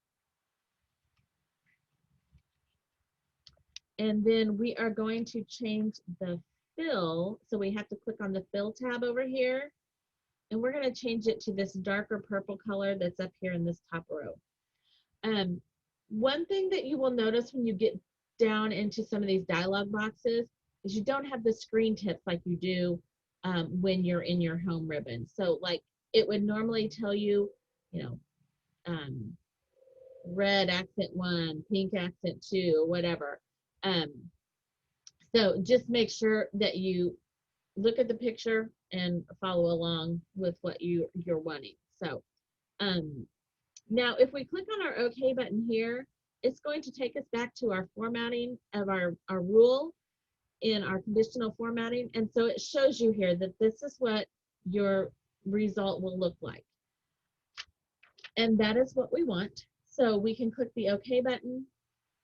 And then we are going to change the fill. So we have to click on the fill tab over here. And we're going to change it to this darker purple color that's up here in this top row. One thing that you will notice when you get down into some of these dialog boxes is you don't have the screen tips like you do when you're in your home ribbon. So like it would normally tell you, red accent 1, pink accent 2, or whatever. So just make sure that you look at the picture and follow along with what you're wanting. So now if we click on our OK button here, it's going to take us back to our formatting of our rule in our conditional formatting. And so it shows you here that this is what your result will look like. And that is what we want. So we can click the OK button.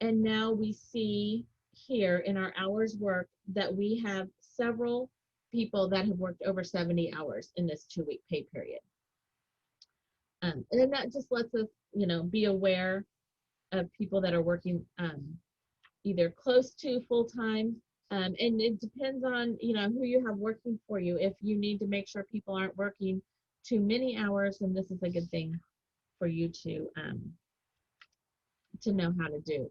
And now we see here in our hours worked that we have several people that have worked over 70 hours in this 2-week pay period. And then that just lets us, be aware of people that are working either close to full-time, and it depends on, who you have working for you. If you need to make sure people aren't working too many hours, then this is a good thing for you to know how to do.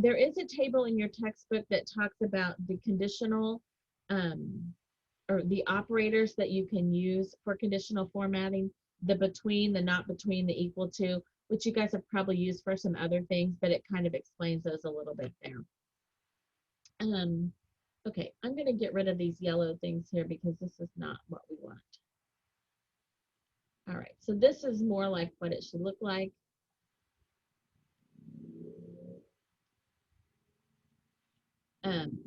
There is a table in your textbook that talks about the conditional or the operators that you can use for conditional formatting, the between, the not between, the equal to, which you guys have probably used for some other things, but it kind of explains those a little bit there. Okay, I'm going to get rid of these yellow things here because this is not what we want. All right, so this is more like what it should look like. Um,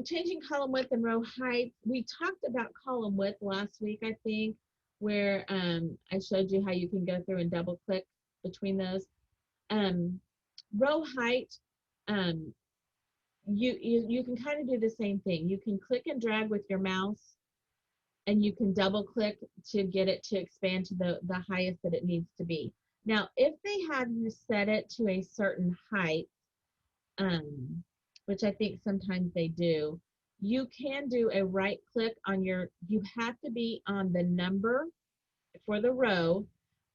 Changing column width and row height. We talked about column width last week, I think, where I showed you how you can go through and double click between those. Row height, um, you can kind of do the same thing. You can click and drag with your mouse, and you can double click to get it to expand to the highest that it needs to be. Now, if they have you set it to a certain height, which I think sometimes they do, you can do a right click on you have to be on the number for the row,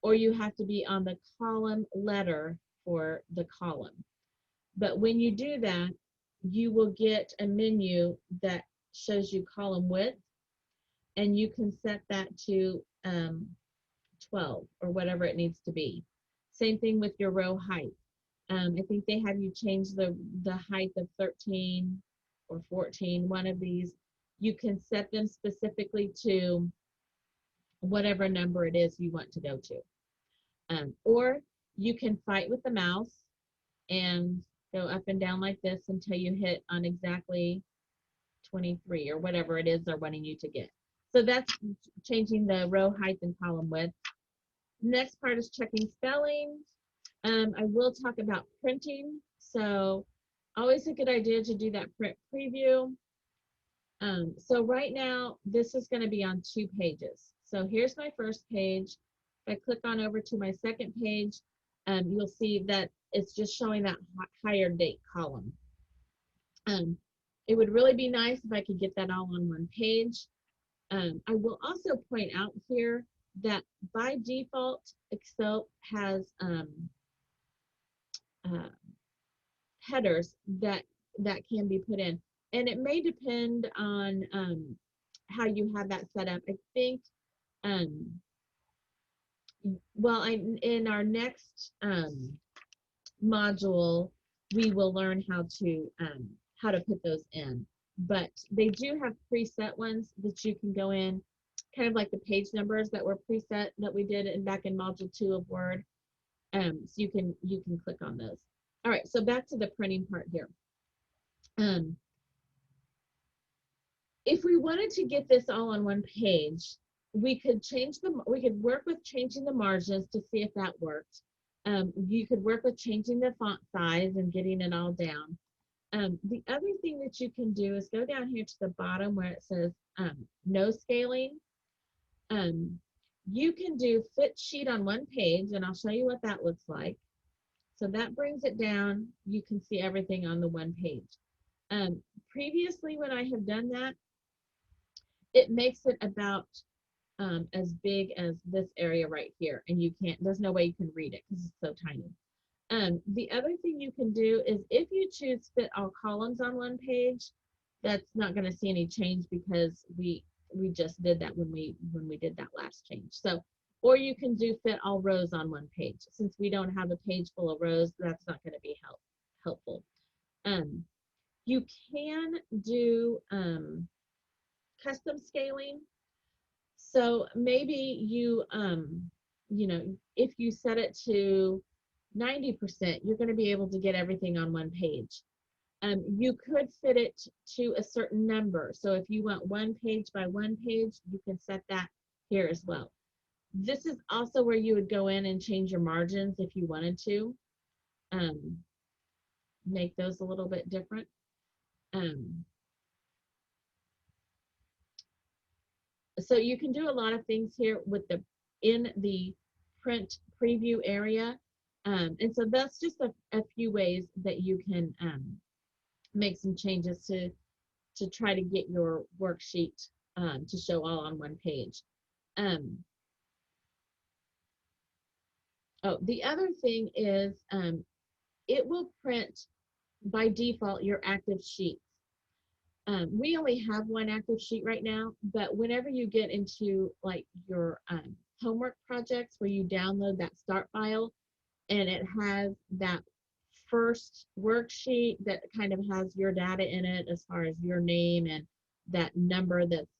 or you have to be on the column letter for the column. But when you do that, you will get a menu that shows you column width, and you can set that to 12 or whatever it needs to be. Same thing with your row height. I think they have you change the height of 13 or 14, one of these. You can set them specifically to whatever number it is you want to go to. Or you can fight with the mouse and go up and down like this until you hit on exactly 23 or whatever it is they're wanting you to get. So that's changing the row height and column width. Next part is checking spelling. I will talk about printing. So always a good idea to do that print preview. So right now, this is going to be on 2 pages. So here's my first page. If I click on over to my second page, you'll see that it's just showing that higher date column. It would really be nice if I could get that all on one page. I will also point out here that by default, Excel has headers that can be put in, and it may depend on how you have that set up. I think well, in our next module we will learn how to put those in, but they do have preset ones that you can go in, kind of like the page numbers that were preset that we did back in module 2 of Word. So you can click on those. All right, so back to the printing part here. If we wanted to get this all on one page, we could work with changing the margins to see if that worked. You could work with changing the font size and getting it all down. The other thing that you can do is go down here to the bottom where it says no scaling. You can do fit sheet on one page, and I'll show you what that looks like. So that brings it down. You can see everything on the one page. Previously, when I have done that, it makes it about as big as this area right here, and there's no way you can read it because it's so tiny. The other thing you can do is if you choose fit all columns on one page, that's not going to see any change because we just did that when we did that last change. So, or you can do fit all rows on one page. Since we don't have a page full of rows, that's not going to be helpful. You can do custom scaling. So maybe you if you set it to 90%, you're going to be able to get everything on one page. You could fit it to a certain number. So if you want one page by one page, you can set that here as well. This is also where you would go in and change your margins if you wanted to. Make those a little bit different. So you can do a lot of things here in the print preview area. And so that's just a few ways that you can make some changes to try to get your worksheet to show all on one page. The other thing is it will print by default your active sheets. We only have one active sheet right now, but whenever you get into like your homework projects where you download that start file and it has that first worksheet that kind of has your data in it as far as your name and that number that's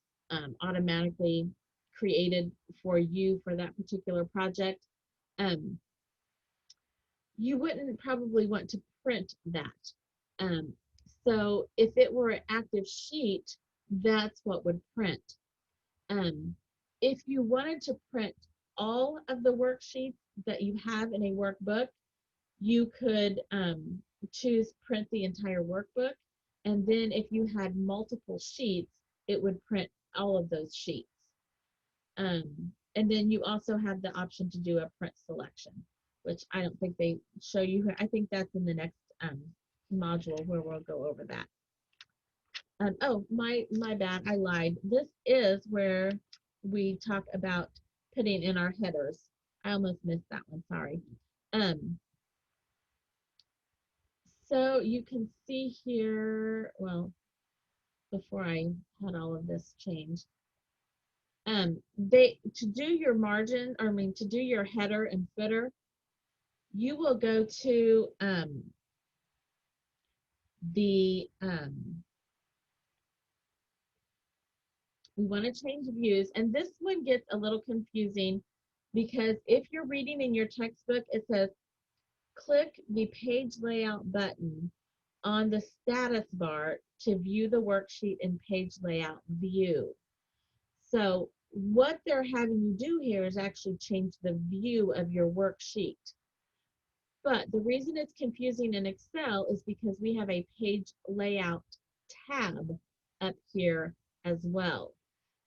automatically created for you for that particular project, um, you wouldn't probably want to print that. Um, so if it were an active sheet, that's what would print. If you wanted to print all of the worksheets that you have in a workbook, you could choose print the entire workbook. And then if you had multiple sheets, it would print all of those sheets. And then you also have the option to do a print selection, which I don't think they show you. I think that's in the next module where we'll go over that. Oh, my bad, I lied. This is where we talk about putting in our headers. I almost missed that one, sorry. So you can see here, well, before I had all of this changed, to do your margin, or I mean to do your header and footer, you will go to we want to change views, and this one gets a little confusing because if you're reading in your textbook, it says click the page layout button on the status bar to view the worksheet in page layout view. So what they're having you do here is actually change the view of your worksheet. But the reason it's confusing in Excel is because we have a page layout tab up here as well.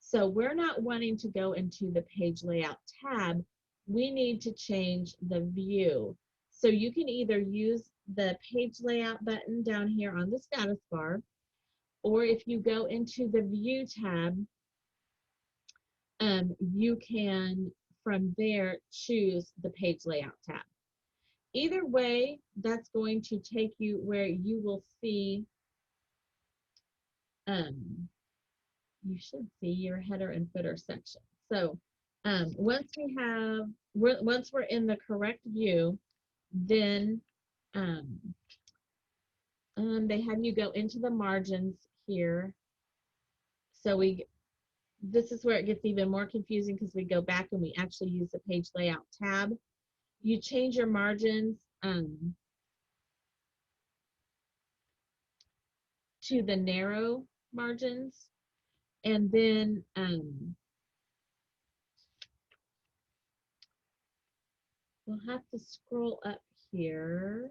So we're not wanting to go into the page layout tab. We need to change the view. So you can either use the page layout button down here on the status bar, or if you go into the view tab, you can from there choose the page layout tab. Either way, that's going to take you where you will see, you should see your header and footer section. So once we're in the correct view, then they have you go into the margins here. So this is where it gets even more confusing because we go back and we actually use the page layout tab. You change your margins to the narrow margins, and then we'll have to scroll up here.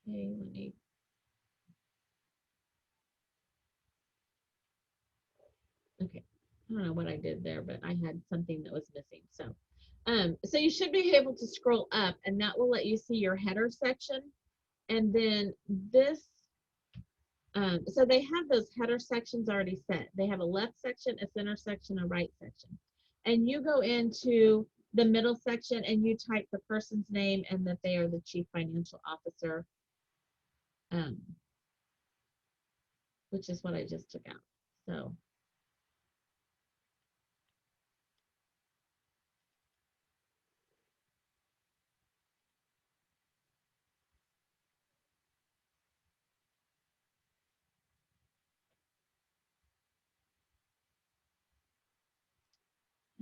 Okay, okay, I don't know what I did there, but I had something that was missing. So you should be able to scroll up, and that will let you see your header section. And then this, so they have those header sections already set. They have a left section, a center section, a right section. And you go into the middle section and you type the person's name and that they are the chief financial officer, which is what I just took out. So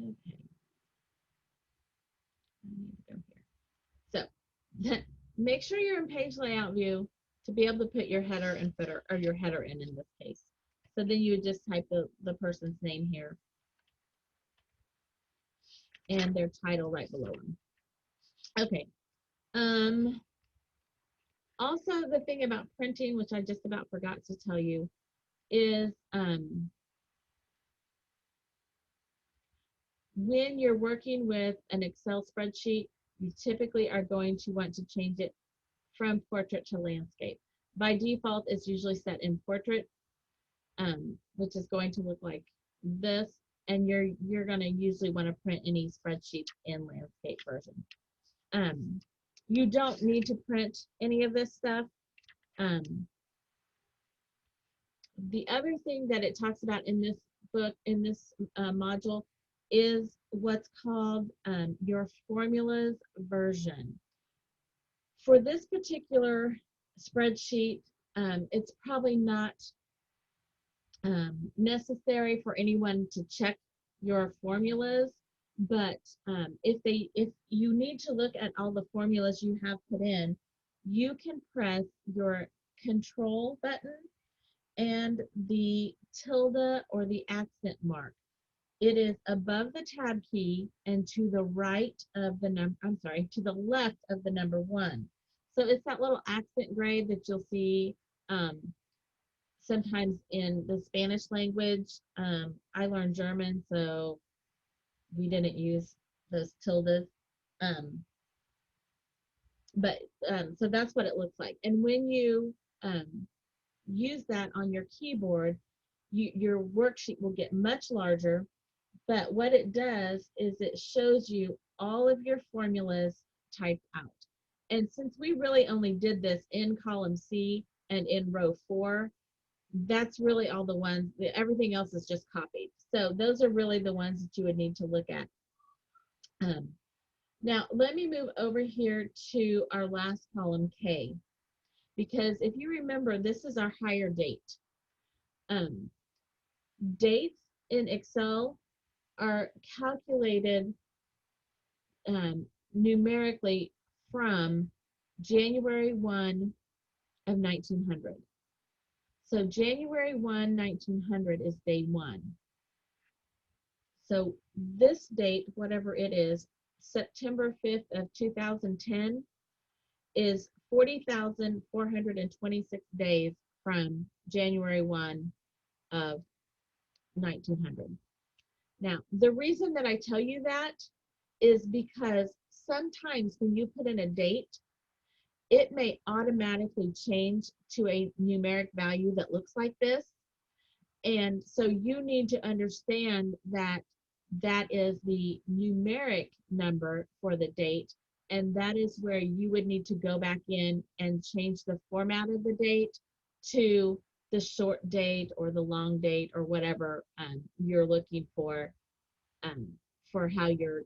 okay, I need to go here. So make sure you're in page layout view to be able to put your header and footer, or your header in this case. So then you would just type the person's name here and their title right below them. Okay. Also, the thing about printing, which I just about forgot to tell you, is when you're working with an Excel spreadsheet, you typically are going to want to change it from portrait to landscape. By default, it's usually set in portrait, which is going to look like this. and you're going to usually want to print any spreadsheet in landscape version. You don't need to print any of this stuff. The other thing that it talks about in this book, in this module, is what's called your formulas version. For this particular spreadsheet, it's probably not necessary for anyone to check your formulas, but if you need to look at all the formulas you have put in, you can press your control button and the tilde or the accent mark. It is above the tab key and to the right of the number, to the left of the number 1. So it's that little accent grade that you'll see sometimes in the Spanish language. I learned German, so we didn't use those tildes. So that's what it looks like. And when you use that on your keyboard, your worksheet will get much larger. But what it does is it shows you all of your formulas typed out. And since we really only did this in column C and in row 4, that's really all the ones, everything else is just copied. So those are really the ones that you would need to look at. Now, let me move over here to our last column, K, because if you remember, this is our hire date. Dates in Excel are calculated numerically from January 1 of 1900. So January 1, 1900 is day 1. So this date, whatever it is, September 5th of 2010, is 40,426 days from January 1 of 1900. Now, the reason that I tell you that is because sometimes when you put in a date, it may automatically change to a numeric value that looks like this. And so you need to understand that that is the numeric number for the date. And that is where you would need to go back in and change the format of the date to the short date or the long date or whatever you're looking for how you're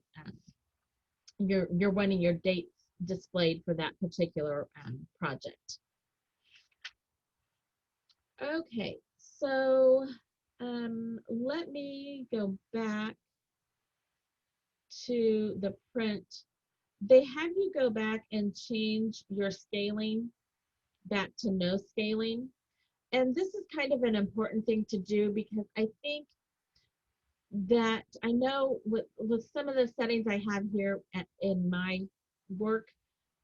wanting your dates displayed for that particular project. Okay, so let me go back to the print. They have you go back and change your scaling back to no scaling. And this is kind of an important thing to do because I think that I know with some of the settings I have here in my work,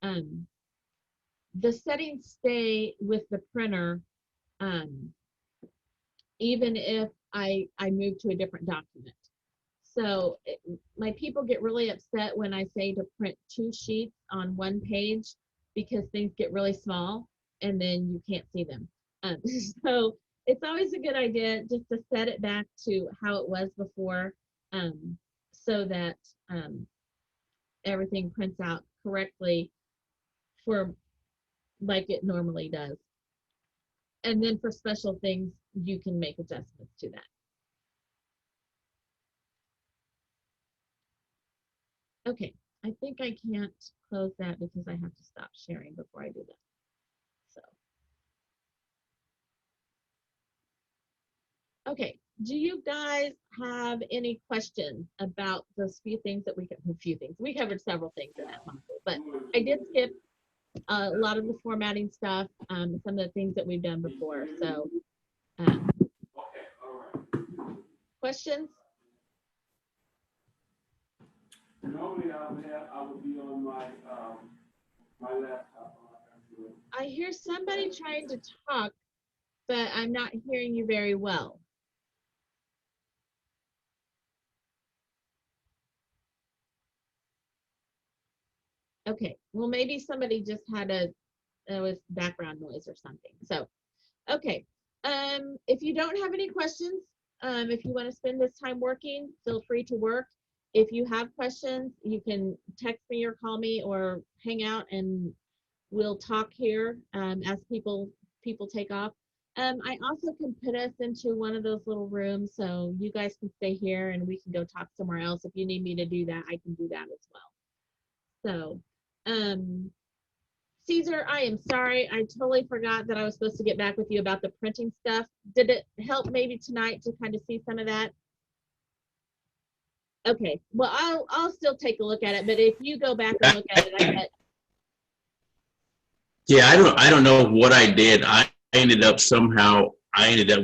the settings stay with the printer even if I move to a different document. So my people get really upset when I say to print 2 sheets on 1 page because things get really small and then you can't see them. So it's always a good idea just to set it back to how it was before so that everything prints out correctly for like it normally does. And then for special things, you can make adjustments to that. Okay, I think I can't close that because I have to stop sharing before I do that. So, okay, do you guys have any questions about those few things that we covered several things in that module, but I did skip a lot of the formatting stuff, some of the things that we've done before. So, questions? Normally I would be on my my laptop. I hear somebody trying to talk, but I'm not hearing you very well. Okay, well, maybe somebody just had it was background noise or something. So, okay, if you don't have any questions, If you want to spend this time working, feel free to work. If you have questions, you can text me or call me or hang out and we'll talk here as people take off. I also can put us into one of those little rooms so you guys can stay here and we can go talk somewhere else. If you need me to do that, I can do that as well. So, Caesar, I am sorry. I totally forgot that I was supposed to get back with you about the printing stuff. Did it help maybe tonight to kind of see some of that? Okay, well, I'll still take a look at it, but if you go back and look at it, I bet. Yeah, I don't know what I did. I ended up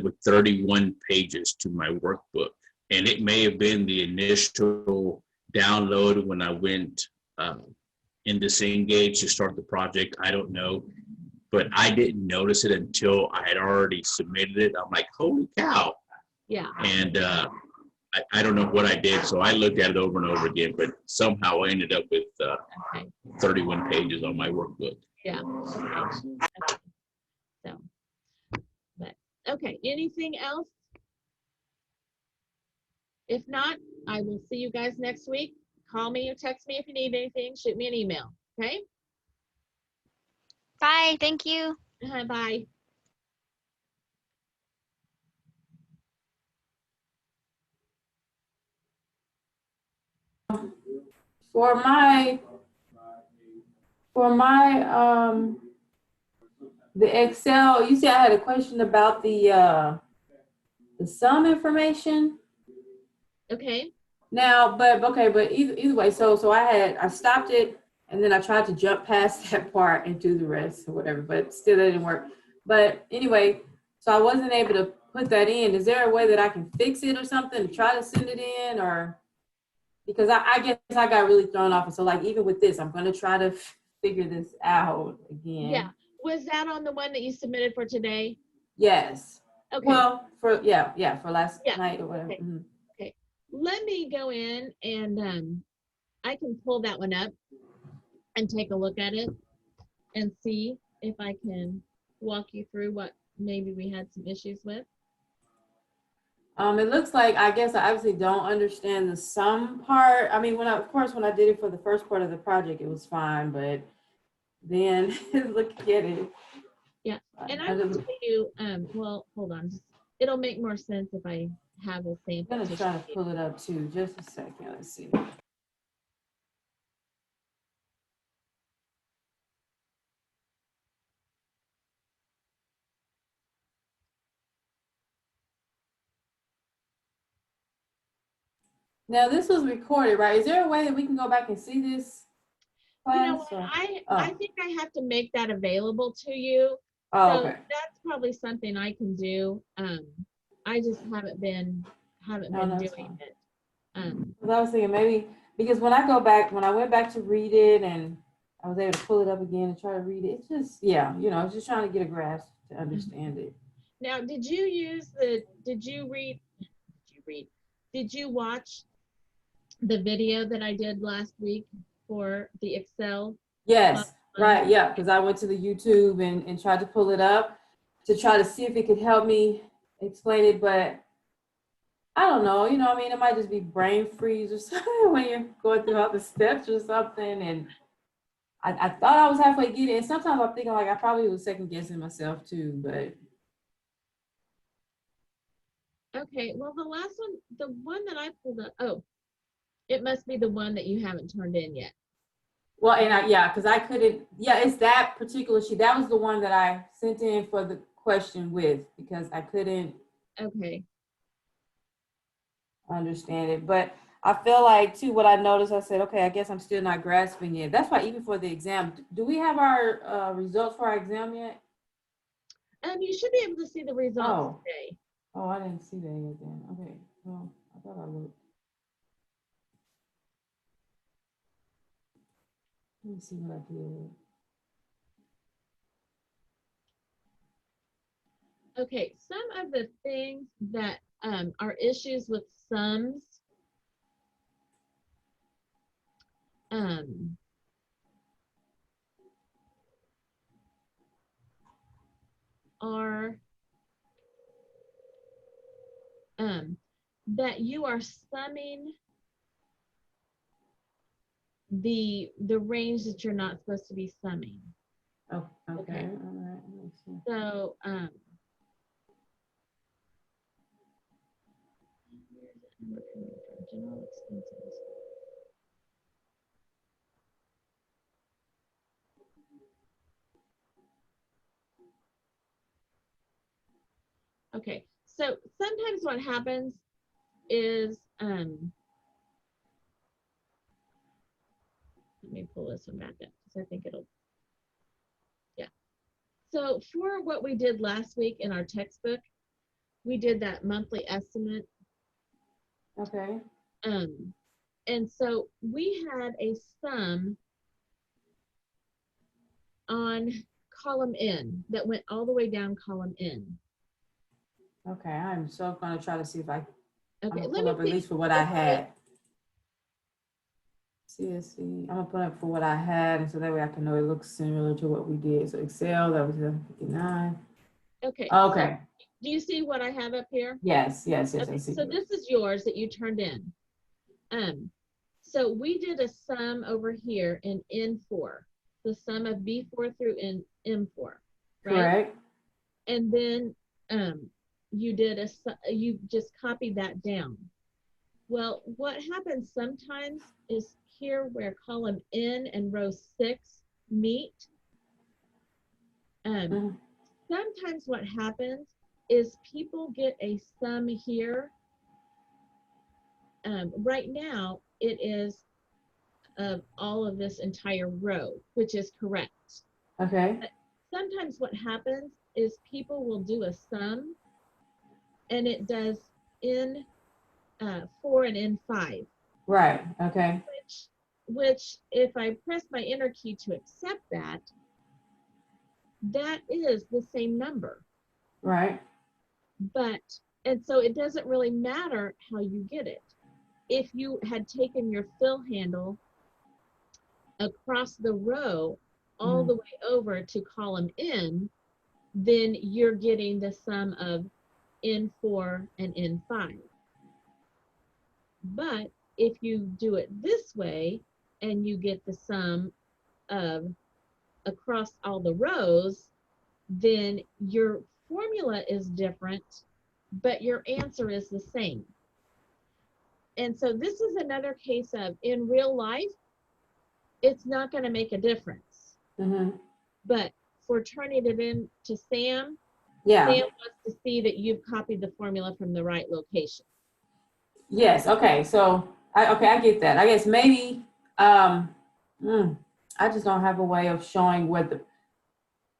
with 31 pages to my workbook. And it may have been the initial download when I went into Cengage to start the project. I don't know. But I didn't notice it until I had already submitted it. I'm like, holy cow. Yeah. And I don't know what I did. So I looked at it over and over again, but somehow I ended up with Okay. 31 pages on my workbook. Yeah. Okay. So, but okay. Anything else? If not, I will see you guys next week. Call me or text me if you need anything. Shoot me an email. Okay. Bye. Thank you. Bye. For my the Excel, you said I had a question about the sum information. Okay. Now, but either way, so I stopped it and then I tried to jump past that part and do the rest or whatever, but still that didn't work. But anyway, so I wasn't able to put that in. Is there a way that I can fix it or something to try to send it in, or because I guess I got really thrown off. And so like even with this, I'm gonna try to figure this out again. Yeah. Was that on the one that you submitted for today? Yes. Okay. Well, for last Yeah. night or whatever. Okay. Mm-hmm. Okay. Let me go in and I can pull that one up and take a look at it and see if I can walk you through what maybe we had some issues with. It looks like, I guess I obviously don't understand the sum part. I mean, when I did it for the first part of the project, it was fine, but then look at it. Yeah, and I will tell you, well, hold on. It'll make more sense if I have a sample. I'm gonna try to pull it up too. Just a second. Let's see. Now this was recorded, right? Is there a way that we can go back and see this class? You know what? I think I have to make that available to you. Oh, so okay. That's probably something I can do. I just haven't been doing it. I was thinking maybe because when I went back to read it and I was able to pull it up again and try to read it, it's just, I was just trying to get a grasp to understand it. Now, did you watch the video that I did last week for the Excel? Yes, right, yeah, because I went to the YouTube and tried to pull it up to try to see if it could help me explain it, but I don't know, I mean, it might just be brain freeze or something when you're going through all the steps or something, and I thought I was halfway getting it, and sometimes I'm thinking like I probably was second guessing myself too, but. Okay, well, the one that I pulled up, it must be the one that you haven't turned in yet. Well, and because I couldn't, it's that particular sheet. That was the one that I sent in for the question with, because I couldn't understand it. But I feel like too, what I noticed, I said, okay, I guess I'm still not grasping it. That's why even for the exam, do we have our results for our exam yet? You should be able to see the results today. Oh, I didn't see that yet then. Okay, well, I thought I looked. Let me see what I did. Okay, some of the things that are issues with sums are that you are summing the range that you're not supposed to be summing. Oh, okay. Okay. All right. Let me see. So, general expenses. Okay, so sometimes what happens is, let me pull this one back up because I think it'll, yeah. So for what we did last week in our textbook, we did that monthly estimate. Okay. And so we had a sum on column N that went all the way down column N. Okay. I'm so gonna try to see if I'm Okay, gonna let pull me up at see least for what I if had. CSC. I'm gonna put up for what I had, and so that way I can know it looks similar to what we did. So Excel, that was 59. Okay. Okay. So do you see what I have up here? Yes. I Okay, see. so this is yours that you turned in. So we did a sum over here in N4, the sum of B4 through M4, right? Correct. And then you just copied that down. Well, what happens sometimes is here where column N and row 6 meet. Sometimes what happens is people get a sum here. Right now, it is of all of this entire row, which is correct. Okay. But sometimes what happens is people will do a sum and it does N4 and N5. Right. Okay. Which if I press my enter key to accept that, that is the same number. Right. And so it doesn't really matter how you get it. If you had taken your fill handle across the row all the way over to column N, then you're getting the sum of N4 and N5. But if you do it this way and you get the sum of across all the rows, then your formula is different, but your answer is the same. And so this is another case of, in real life, it's not going to make a difference. But for turning it in to Sam, Yeah. Sam wants to see that you've copied the formula from the right location. Yes. Okay. So I get that. I guess maybe I just don't have a way of showing what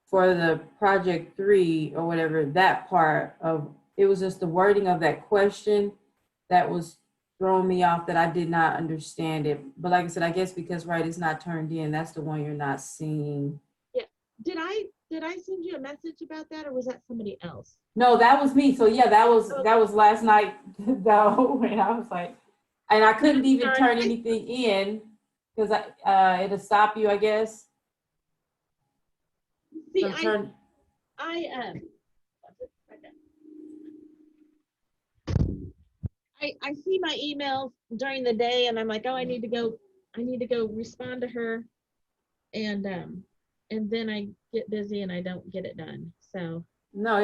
for the project 3 or whatever, that part of it was just the wording of that question that was throwing me off, that I did not understand it. But like I said, I guess because it's not turned in, that's the one you're not seeing. Yeah. Did I send you a message about that, or was that somebody else? No, that was me. So yeah, that was last night though, and I was like, and I couldn't even turn anything in because it'll stop you, I guess. See, I see my emails during the day and I'm like, oh, I need to go respond to her, and then I get busy and I don't get it done. So no,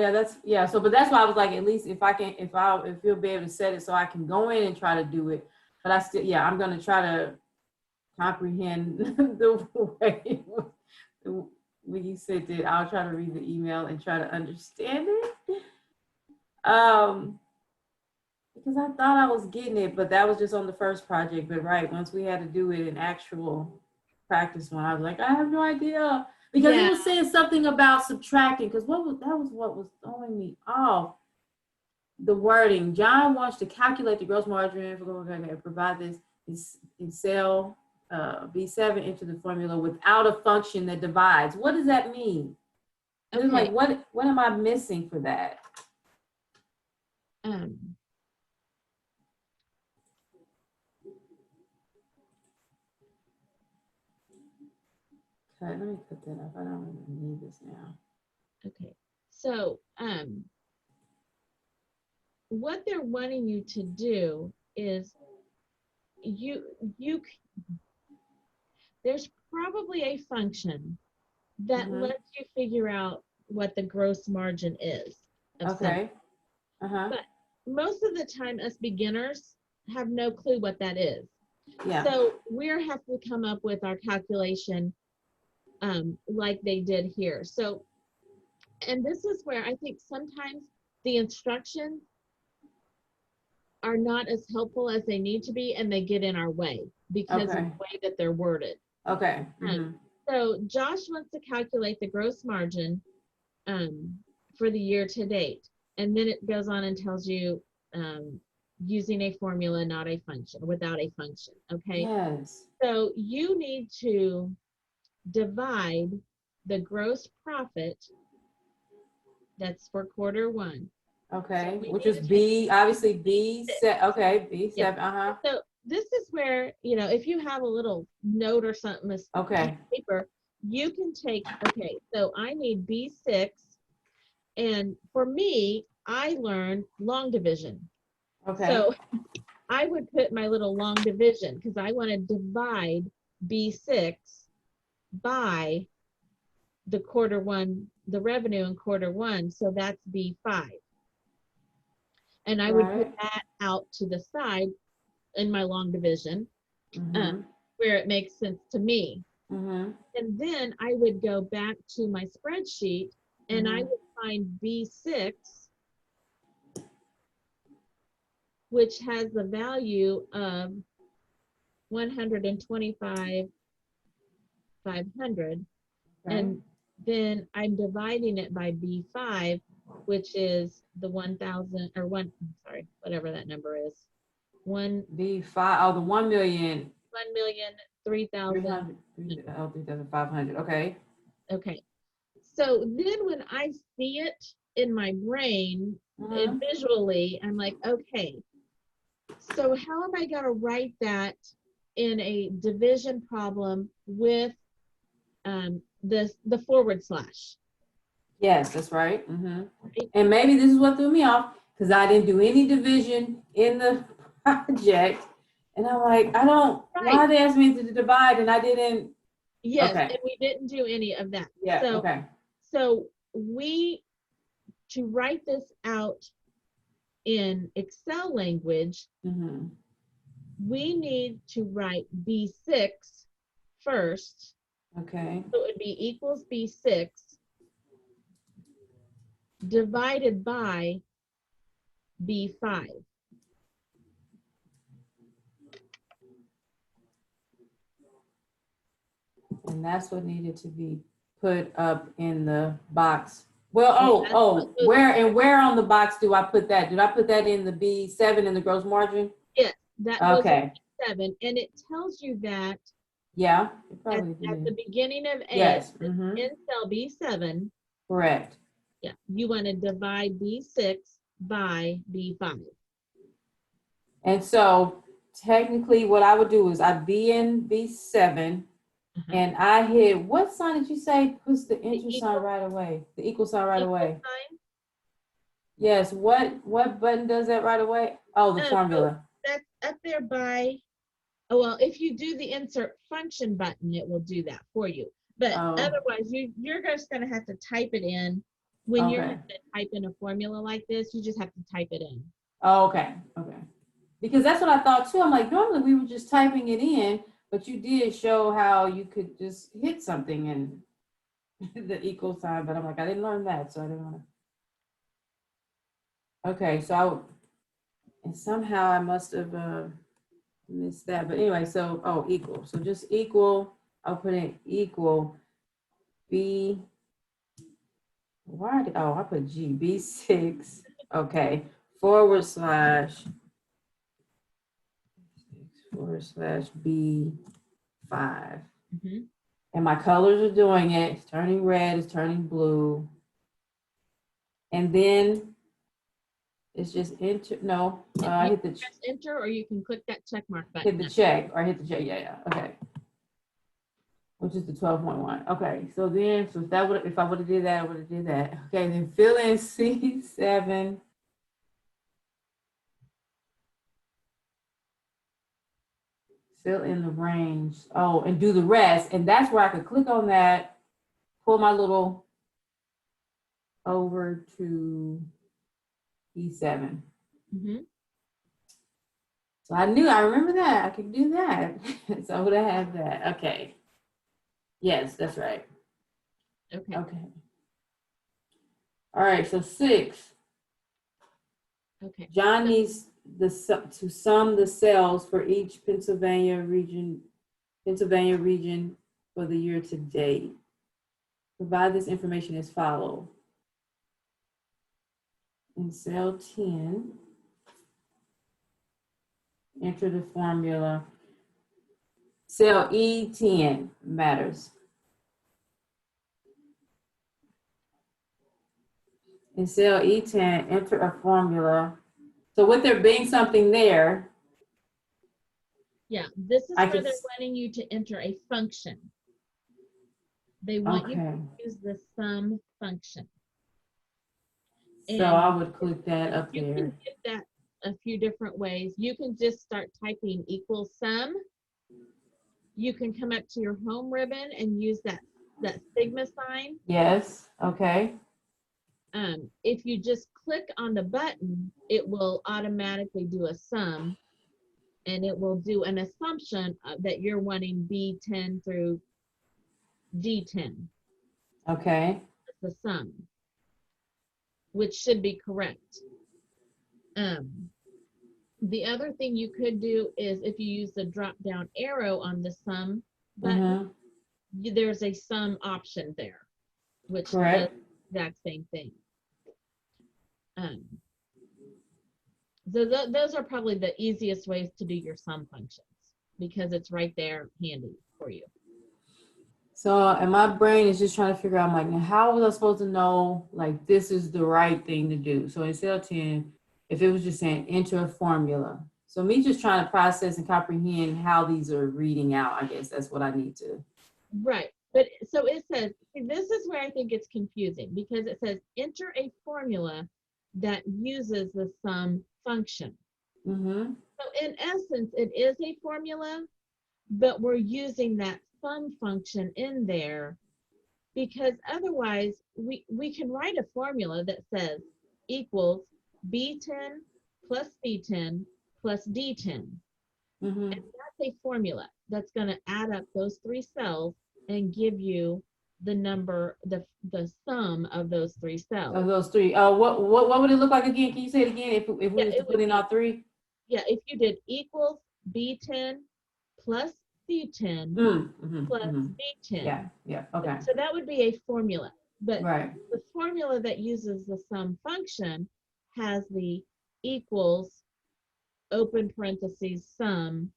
yeah, so but that's why I was like, at least if you'll be able to set it so I can go in and try to do it. But I still, yeah, I'm gonna try to comprehend the way when you said it. I'll try to read the email and try to understand it. Because I thought I was getting it, but that was just on the first project. But once we had to do it in actual practice one, I was like, I have no idea. Because it was saying something about subtracting, because what was throwing me off. The wording, John wants to calculate the gross margin and provide this in cell B7 into the formula without a function that divides. What does that mean? Okay. Like, what am I missing for that? okay, let me put that up. I don't even need this now. Okay. So what they're wanting you to do is there's probably a function that Mhm. lets you figure out what the gross margin is of something. Okay. Uh-huh. But most of the time, us beginners have no clue what that is. Yeah. So we're have to come up with our calculation like they did here. So, and this is where I think sometimes the instructions are not as helpful as they need to be, and they get in our way because of Okay. the way that they're worded. Okay. Um, So Josh wants to calculate the gross margin for the year to date. And then it goes on and tells you using a formula, not a function, without a function, okay? Yes. So you need to divide the gross profit that's for quarter one. Okay. we Which need is to take B, obviously B7. Okay. Yeah. B7. Uh-huh. So this is where, if you have a little note or something, this Okay. paper, you can take, okay, so I need B6. And for me, I learned long division. Okay. So I would put my little long division because I want to divide B6 by the quarter one, the revenue in quarter one. So that's B5. And I would put Right. that out to the side in my long division Mm-hmm. where it makes sense to me. Mm-hmm. And then I would go back to my spreadsheet and I Mhm. would find B6, which has the value of 125,500. Okay. And then I'm dividing it by B5, which is the 1,000 or sorry, whatever that number is. B5. Oh, the 1,000,000. 1,003,000. 3,500. Okay. Okay. So then when I see it in my brain, Mhm. visually, I'm like, okay, so how am I going to write that in a division problem with the forward slash? Yes, that's right. Mm-hmm. Right? And maybe this is what threw me off because I didn't do any division in the project. And I'm like, why Right. they asked me to divide and I didn't? Yes, Okay. and we didn't do any of that. Yeah, So, okay. so to write this out in Excel language, Mm-hmm. we need to write B6 first. Okay. So it would be equals B6 divided by B5. And that's what needed to be put up in the box. Well, where on the box do I put that? Did I put that in the B7 in the gross margin? Yes, that goes Okay. to 7, and it tells you that Yeah, it at, probably at the did. beginning of A, Yes. Mm-hmm. in cell B7, Correct. yeah, you want to divide B6 by B5. And so technically what I would do is I'd be in B7 Uh-huh. and I hit, what sign did you say puts the enter equal- sign right away? The equal sign right Equal away. sign. Yes, what button does that right away? Oh, the So formula. that's up there by, oh, well, if you do the insert function button, it will do that for you. But Oh. otherwise, you're just going to have to type it in. When you're Okay. having to type in a formula like this, you just have to type it in. Oh, okay. Okay. Because that's what I thought too. I'm like, normally we were just typing it in, but you did show how you could just hit something and the equal sign, but I'm like, I didn't learn that, so I didn't want to. Okay, so and somehow I must have missed that. But anyway, so equal. So just equal. I'll put in equal B. Why did I put G B6? Okay, forward slash B5. Mm-hmm. And my colors are doing it. It's turning red, it's turning blue. And then it's just enter. No, I hit the Press enter, or you can click that check mark button. hit the check or hit the check. Yeah. Okay. Which is the 12.1. Okay. So then, if I would have did that, I would have did that. Okay. Then fill in C7. fill in the range. Oh, and do the rest. And that's where I could click on that, pull my little over to E7. Mm-hmm. So I remember that. I could do that. So I would have that. Okay. Yes, that's right. Okay. Okay. All right, so 6. Okay. John needs to sum the cells for each Pennsylvania region for the year to date. Provide this information as follows. In cell 10, enter the formula. Cell E10 matters. In cell E10, enter a formula. So with there being something there, Yeah, this is I where could they're s- wanting you to enter a function. They want you okay. to use the sum function. So And I would click that up you there. can get that a few different ways. You can just start typing equal sum. You can come up to your home ribbon and use that sigma sign. Yes, okay. If you just click on the button, it will automatically do a sum, and it will do an assumption that you're wanting B10 through D10. Okay. That's the sum, which should be correct. The other thing you could do is if you use the drop down arrow on the sum button, there's a sum option there, which does Correct. the exact same thing. So those are probably the easiest ways to do your sum functions because it's right there handy for you. So, and my brain is just trying to figure out, I'm like, now how was I supposed to know, like, this is the right thing to do? So in cell 10, if it was just saying enter a formula. So me just trying to process and comprehend how these are reading out, I guess that's what I need to. Right. But so it says, see, this is where I think it's confusing because it says enter a formula that uses the sum function. Mm-hmm. So in essence, it is a formula, but we're using that sum function in there because otherwise we can write a formula that says equals B10 plus C10 plus D10. Mm-hmm. And that's a formula that's going to add up those 3 cells and give you the number, the sum of those 3 cells. Of those 3. What would it look like again? Can you say it again if we was to put in all 3? Yeah, if you did equals B10 plus C10 plus D10. Yeah, okay. So that would be a formula. But Right. the formula that uses the sum function has the equals, open parentheses, sum,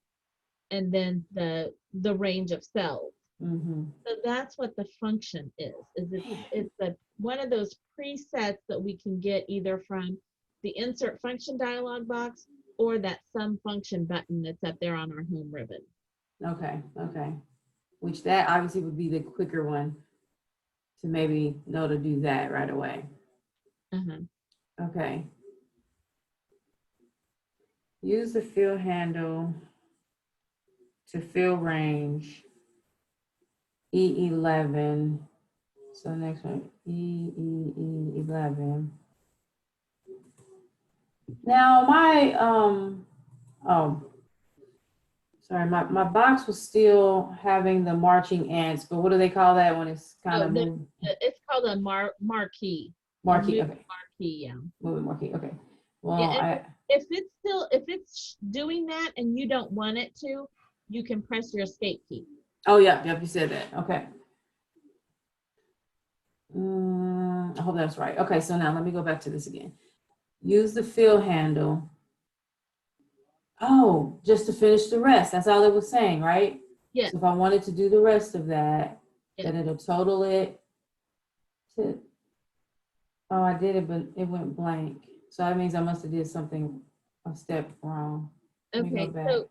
and then the range of cells. Mm-hmm. So that's what the function is it's one of those presets that we can get either from the insert function dialog box or that sum function button that's up there on our home ribbon. Okay, okay. Which that obviously would be the quicker one to maybe know to do that right away. Okay. Use the fill handle to fill range E11. So next one, E11. Now my, sorry, my box was still having the marching ants, but what do they call that when it's kind of moved? It's called a marquee. Marquee, okay. Marquee, yeah. Moving marquee, okay. Well, Yeah, if it's doing that and you don't want it to, you can press your escape key. oh yeah, yep, you said that, okay. I hope that's right. Okay, so now let me go back to this again. Use the fill handle. Oh, just to finish the rest. That's all it was saying, right? Yeah. So if I wanted to do the rest of that, Yeah. then it'll total it to, oh, I did it, but it went blank. So that means I must have did something, a step wrong. Let me go Okay, back. so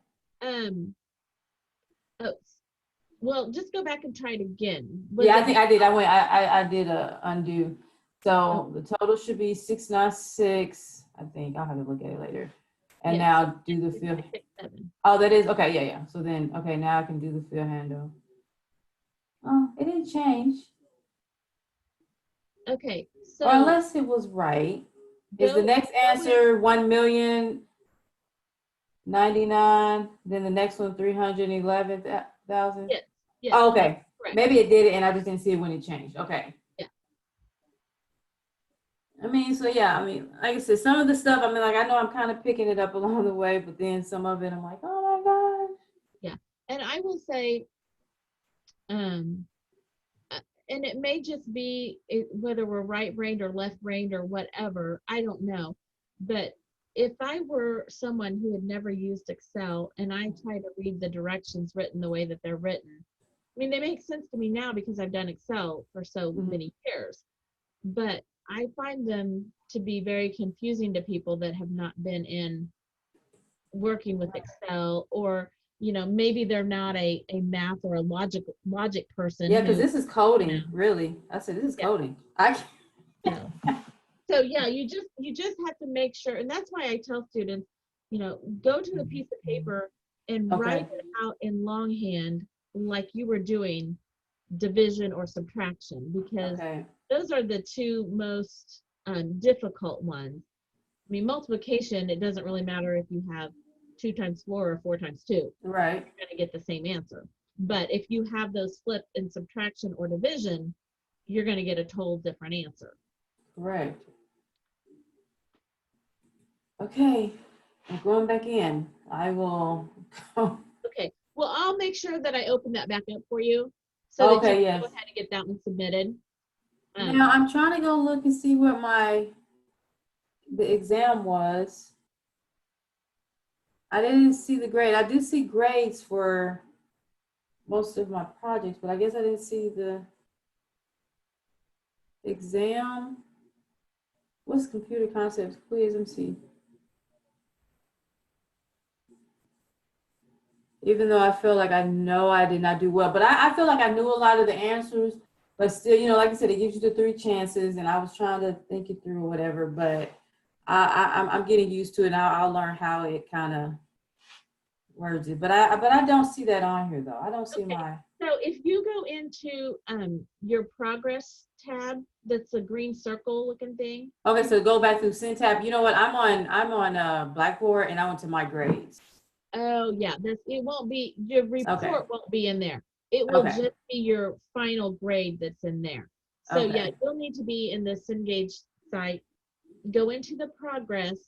well, just go back and try it again. Yeah, I think I did. I did a undo. So the total should be 696. I think I'll have to look at it later. And Yes. now do the It's fill. 6.7. Oh, that is, okay, yeah. So then, okay, now I can do the fill handle. Oh, it didn't change. Okay, Or so unless it was right. Is the go- next answer 1,099,099? Then the next one 311,000? yes, yes, Oh, that's okay. correct. Maybe it did it and I just didn't see it when it changed. Okay. Yeah. I mean, so yeah, I mean, like I said, some of the stuff, I mean, like I know I'm kind of picking it up along the way, but then some of it I'm like, oh my gosh. And I will say, um, and it may just be whether we're right-brained or left-brained or whatever, I don't know. But if I were someone who had never used Excel and I try to read the directions written the way that they're written, I mean, they make sense to me now because I've done Excel for so many years. But I find them to be very confusing to people that have not been in working with Excel, or maybe they're not a math or a logic person Yeah, because who, this is coding, really. I said, this is Yeah. coding. I so yeah, you just have to make sure, and that's why I tell students, go to a piece of paper and write Okay. it out in longhand like you were doing division or subtraction, because Okay. those are the two most difficult ones. I mean, multiplication, it doesn't really matter if you have 2 times 4 or 4 times 2. Right. You're going to get the same answer. But if you have those flipped in subtraction or division, you're going to get a total different answer. Correct. Okay. I'm going back in. I will. Okay. Well, I'll make sure that I open that back up for you so that you Okay, can yes. go ahead and get that one submitted. Now I'm trying to go look and see what the exam was. I didn't see the grade. I did see grades for most of my projects, but I guess I didn't see the exam. What's computer concepts quiz? Let me see. Even though I feel like I know I did not do well, but I feel like I knew a lot of the answers, but still, like I said, it gives you the 3 chances, and I was trying to think it through or whatever, but I'm getting used to it now. I'll learn how it kind of words it, but I don't see that on here though. I don't see my. So if you go into your progress tab, that's a green circle looking thing. Okay, so go back through Syntab. You know what? I'm on Blackboard, and I went to my grades. Oh yeah, it won't be, your report won't be in there. It will Okay. just be your final grade that's in there. So yeah, Okay. you'll need to be in the Cengage site, go into the progress.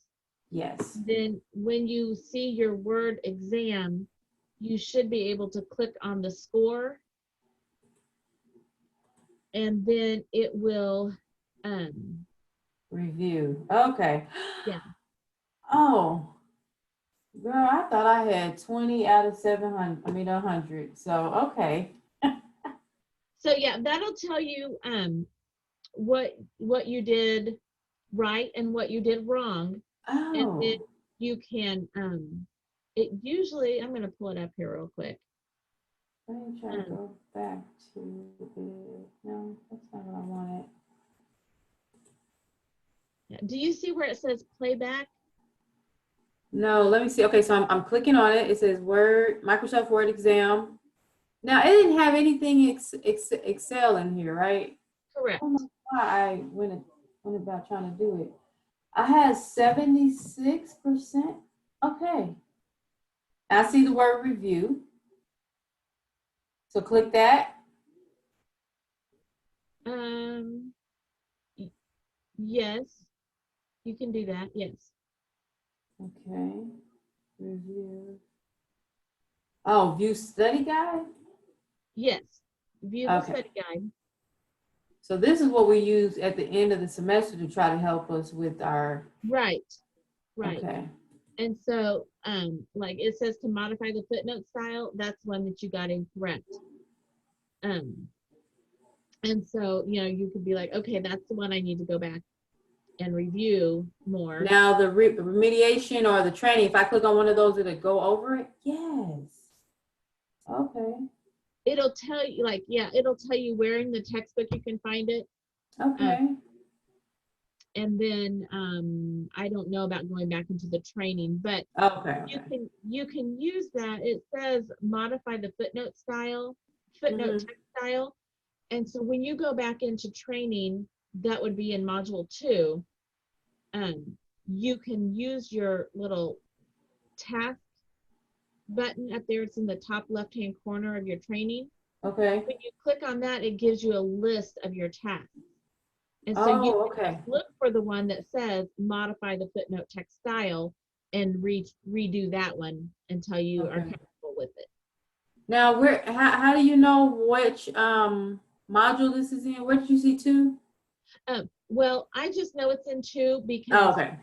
Yes. Then when you see your word exam, you should be able to click on the score, and then it will Review. Okay. Yeah. Oh, girl, I thought I had 20 out of 700. I mean 100. So okay. So yeah, that'll tell you what you did right and what you did wrong. And Oh. then you can it usually, I'm going to pull it up here real quick. Let me try to go back to it. No, that's not what I wanted. Yeah. Do you see where it says playback? No, let me see. Okay, so I'm clicking on it. It says Microsoft Word exam. Now it didn't have anything Excel in here, right? Correct. I don't know why I went about trying to do it. I had 76%. Okay. I see the word review. So click that. Yes, you can do that. Yes. Okay. Review. Oh, view study guide. Yes. View the Okay. study guide. So this is what we use at the end of the semester to try to help us with our. Right. Right. Okay. And so, like it says to modify the footnote style, that's one that you got incorrect. And so, you could be like, okay, that's the one I need to go back and review more. Now the remediation or the training, if I click on one of those, it'll go over it? Yes. Okay. It'll tell you, it'll tell you where in the textbook you can find it. Okay. and then I don't know about going back into the training, but Okay. you can use that. It says modify the footnote style, footnote text style. And so when you go back into training, that would be in module 2. You can use your little task button up there. It's in the top left-hand corner of your training. Okay. When you click on that, it gives you a list of your tasks. And so you okay. look for the one that says modify the footnote text style and redo that one until you are comfortable with it. Now, how do you know which module this is in? Where did you see 2? Well, I just know it's in 2 because okay.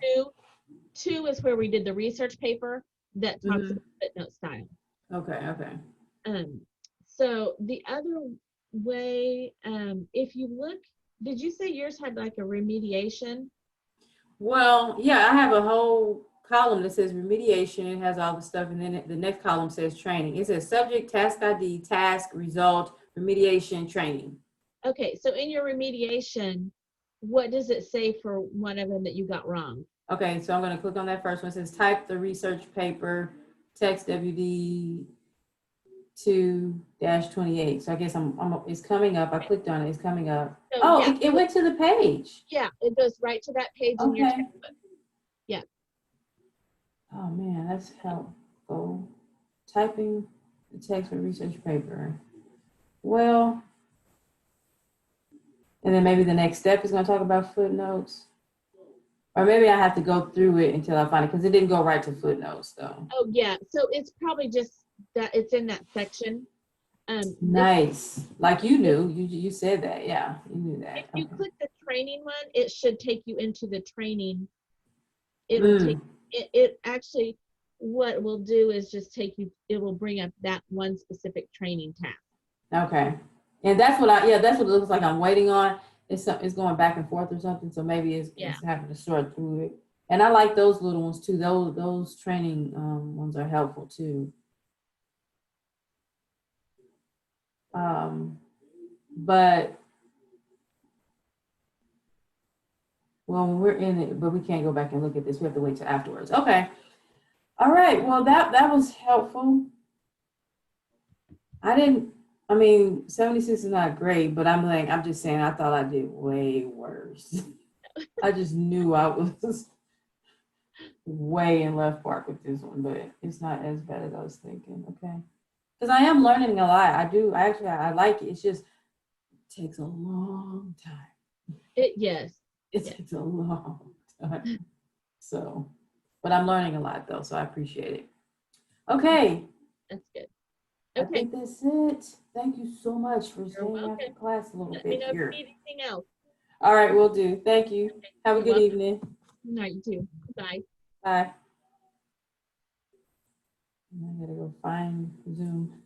2 is where we did the research paper that talks about footnote style. Okay. So the other way, if you look, did you say yours had like a remediation? Well, yeah, I have a whole column that says remediation. It has all the stuff, and then the next column says training. It says subject, task ID, task, result, remediation, training. Okay, so in your remediation, what does it say for one of them that you got wrong? Okay, so I'm going to click on that first one. It says type the research paper, text WD 2-28. So I guess it's coming up. I clicked on it. It's coming up. So, yeah, it went to the page. Yeah, it goes right to that page in your textbook. Yeah. Oh man, that's helpful. Typing the text for research paper. Well, and then maybe the next step is going to talk about footnotes. Or maybe I have to go through it until I find it, because it didn't go right to footnotes though. Oh yeah, so it's probably just that it's in that section. Nice. Like you knew, you said that. Yeah, you knew that. If you click the training one, it should take you into the training. It'll take it actually, what it will do is just take you, it will bring up that one specific training task. Okay. And that's what that's what it looks like I'm waiting on. It's going back and forth or something. So maybe it's having to sort through it. And I like those little ones too. Those training ones are helpful too. But well, when we're in it, but we can't go back and look at this. We have to wait till afterwards. Okay. All right. Well, that was helpful. I mean, 76 is not great, but I'm just saying, I thought I did way worse. I just knew I was way in left part with this one, but it's not as bad as I was thinking. Okay. Because I am learning a lot. I like it. It's just, it takes a long time. It takes a long time. So, but I'm learning a lot though, so I appreciate it. Okay. That's good. Okay. I think that's it. Thank you so much for staying after class a little bit here. Let me know if you need anything else. All right, will do. Thank you. Okay. Have a good evening. Good night, you too. Bye. Bye. I gotta go find Zoom.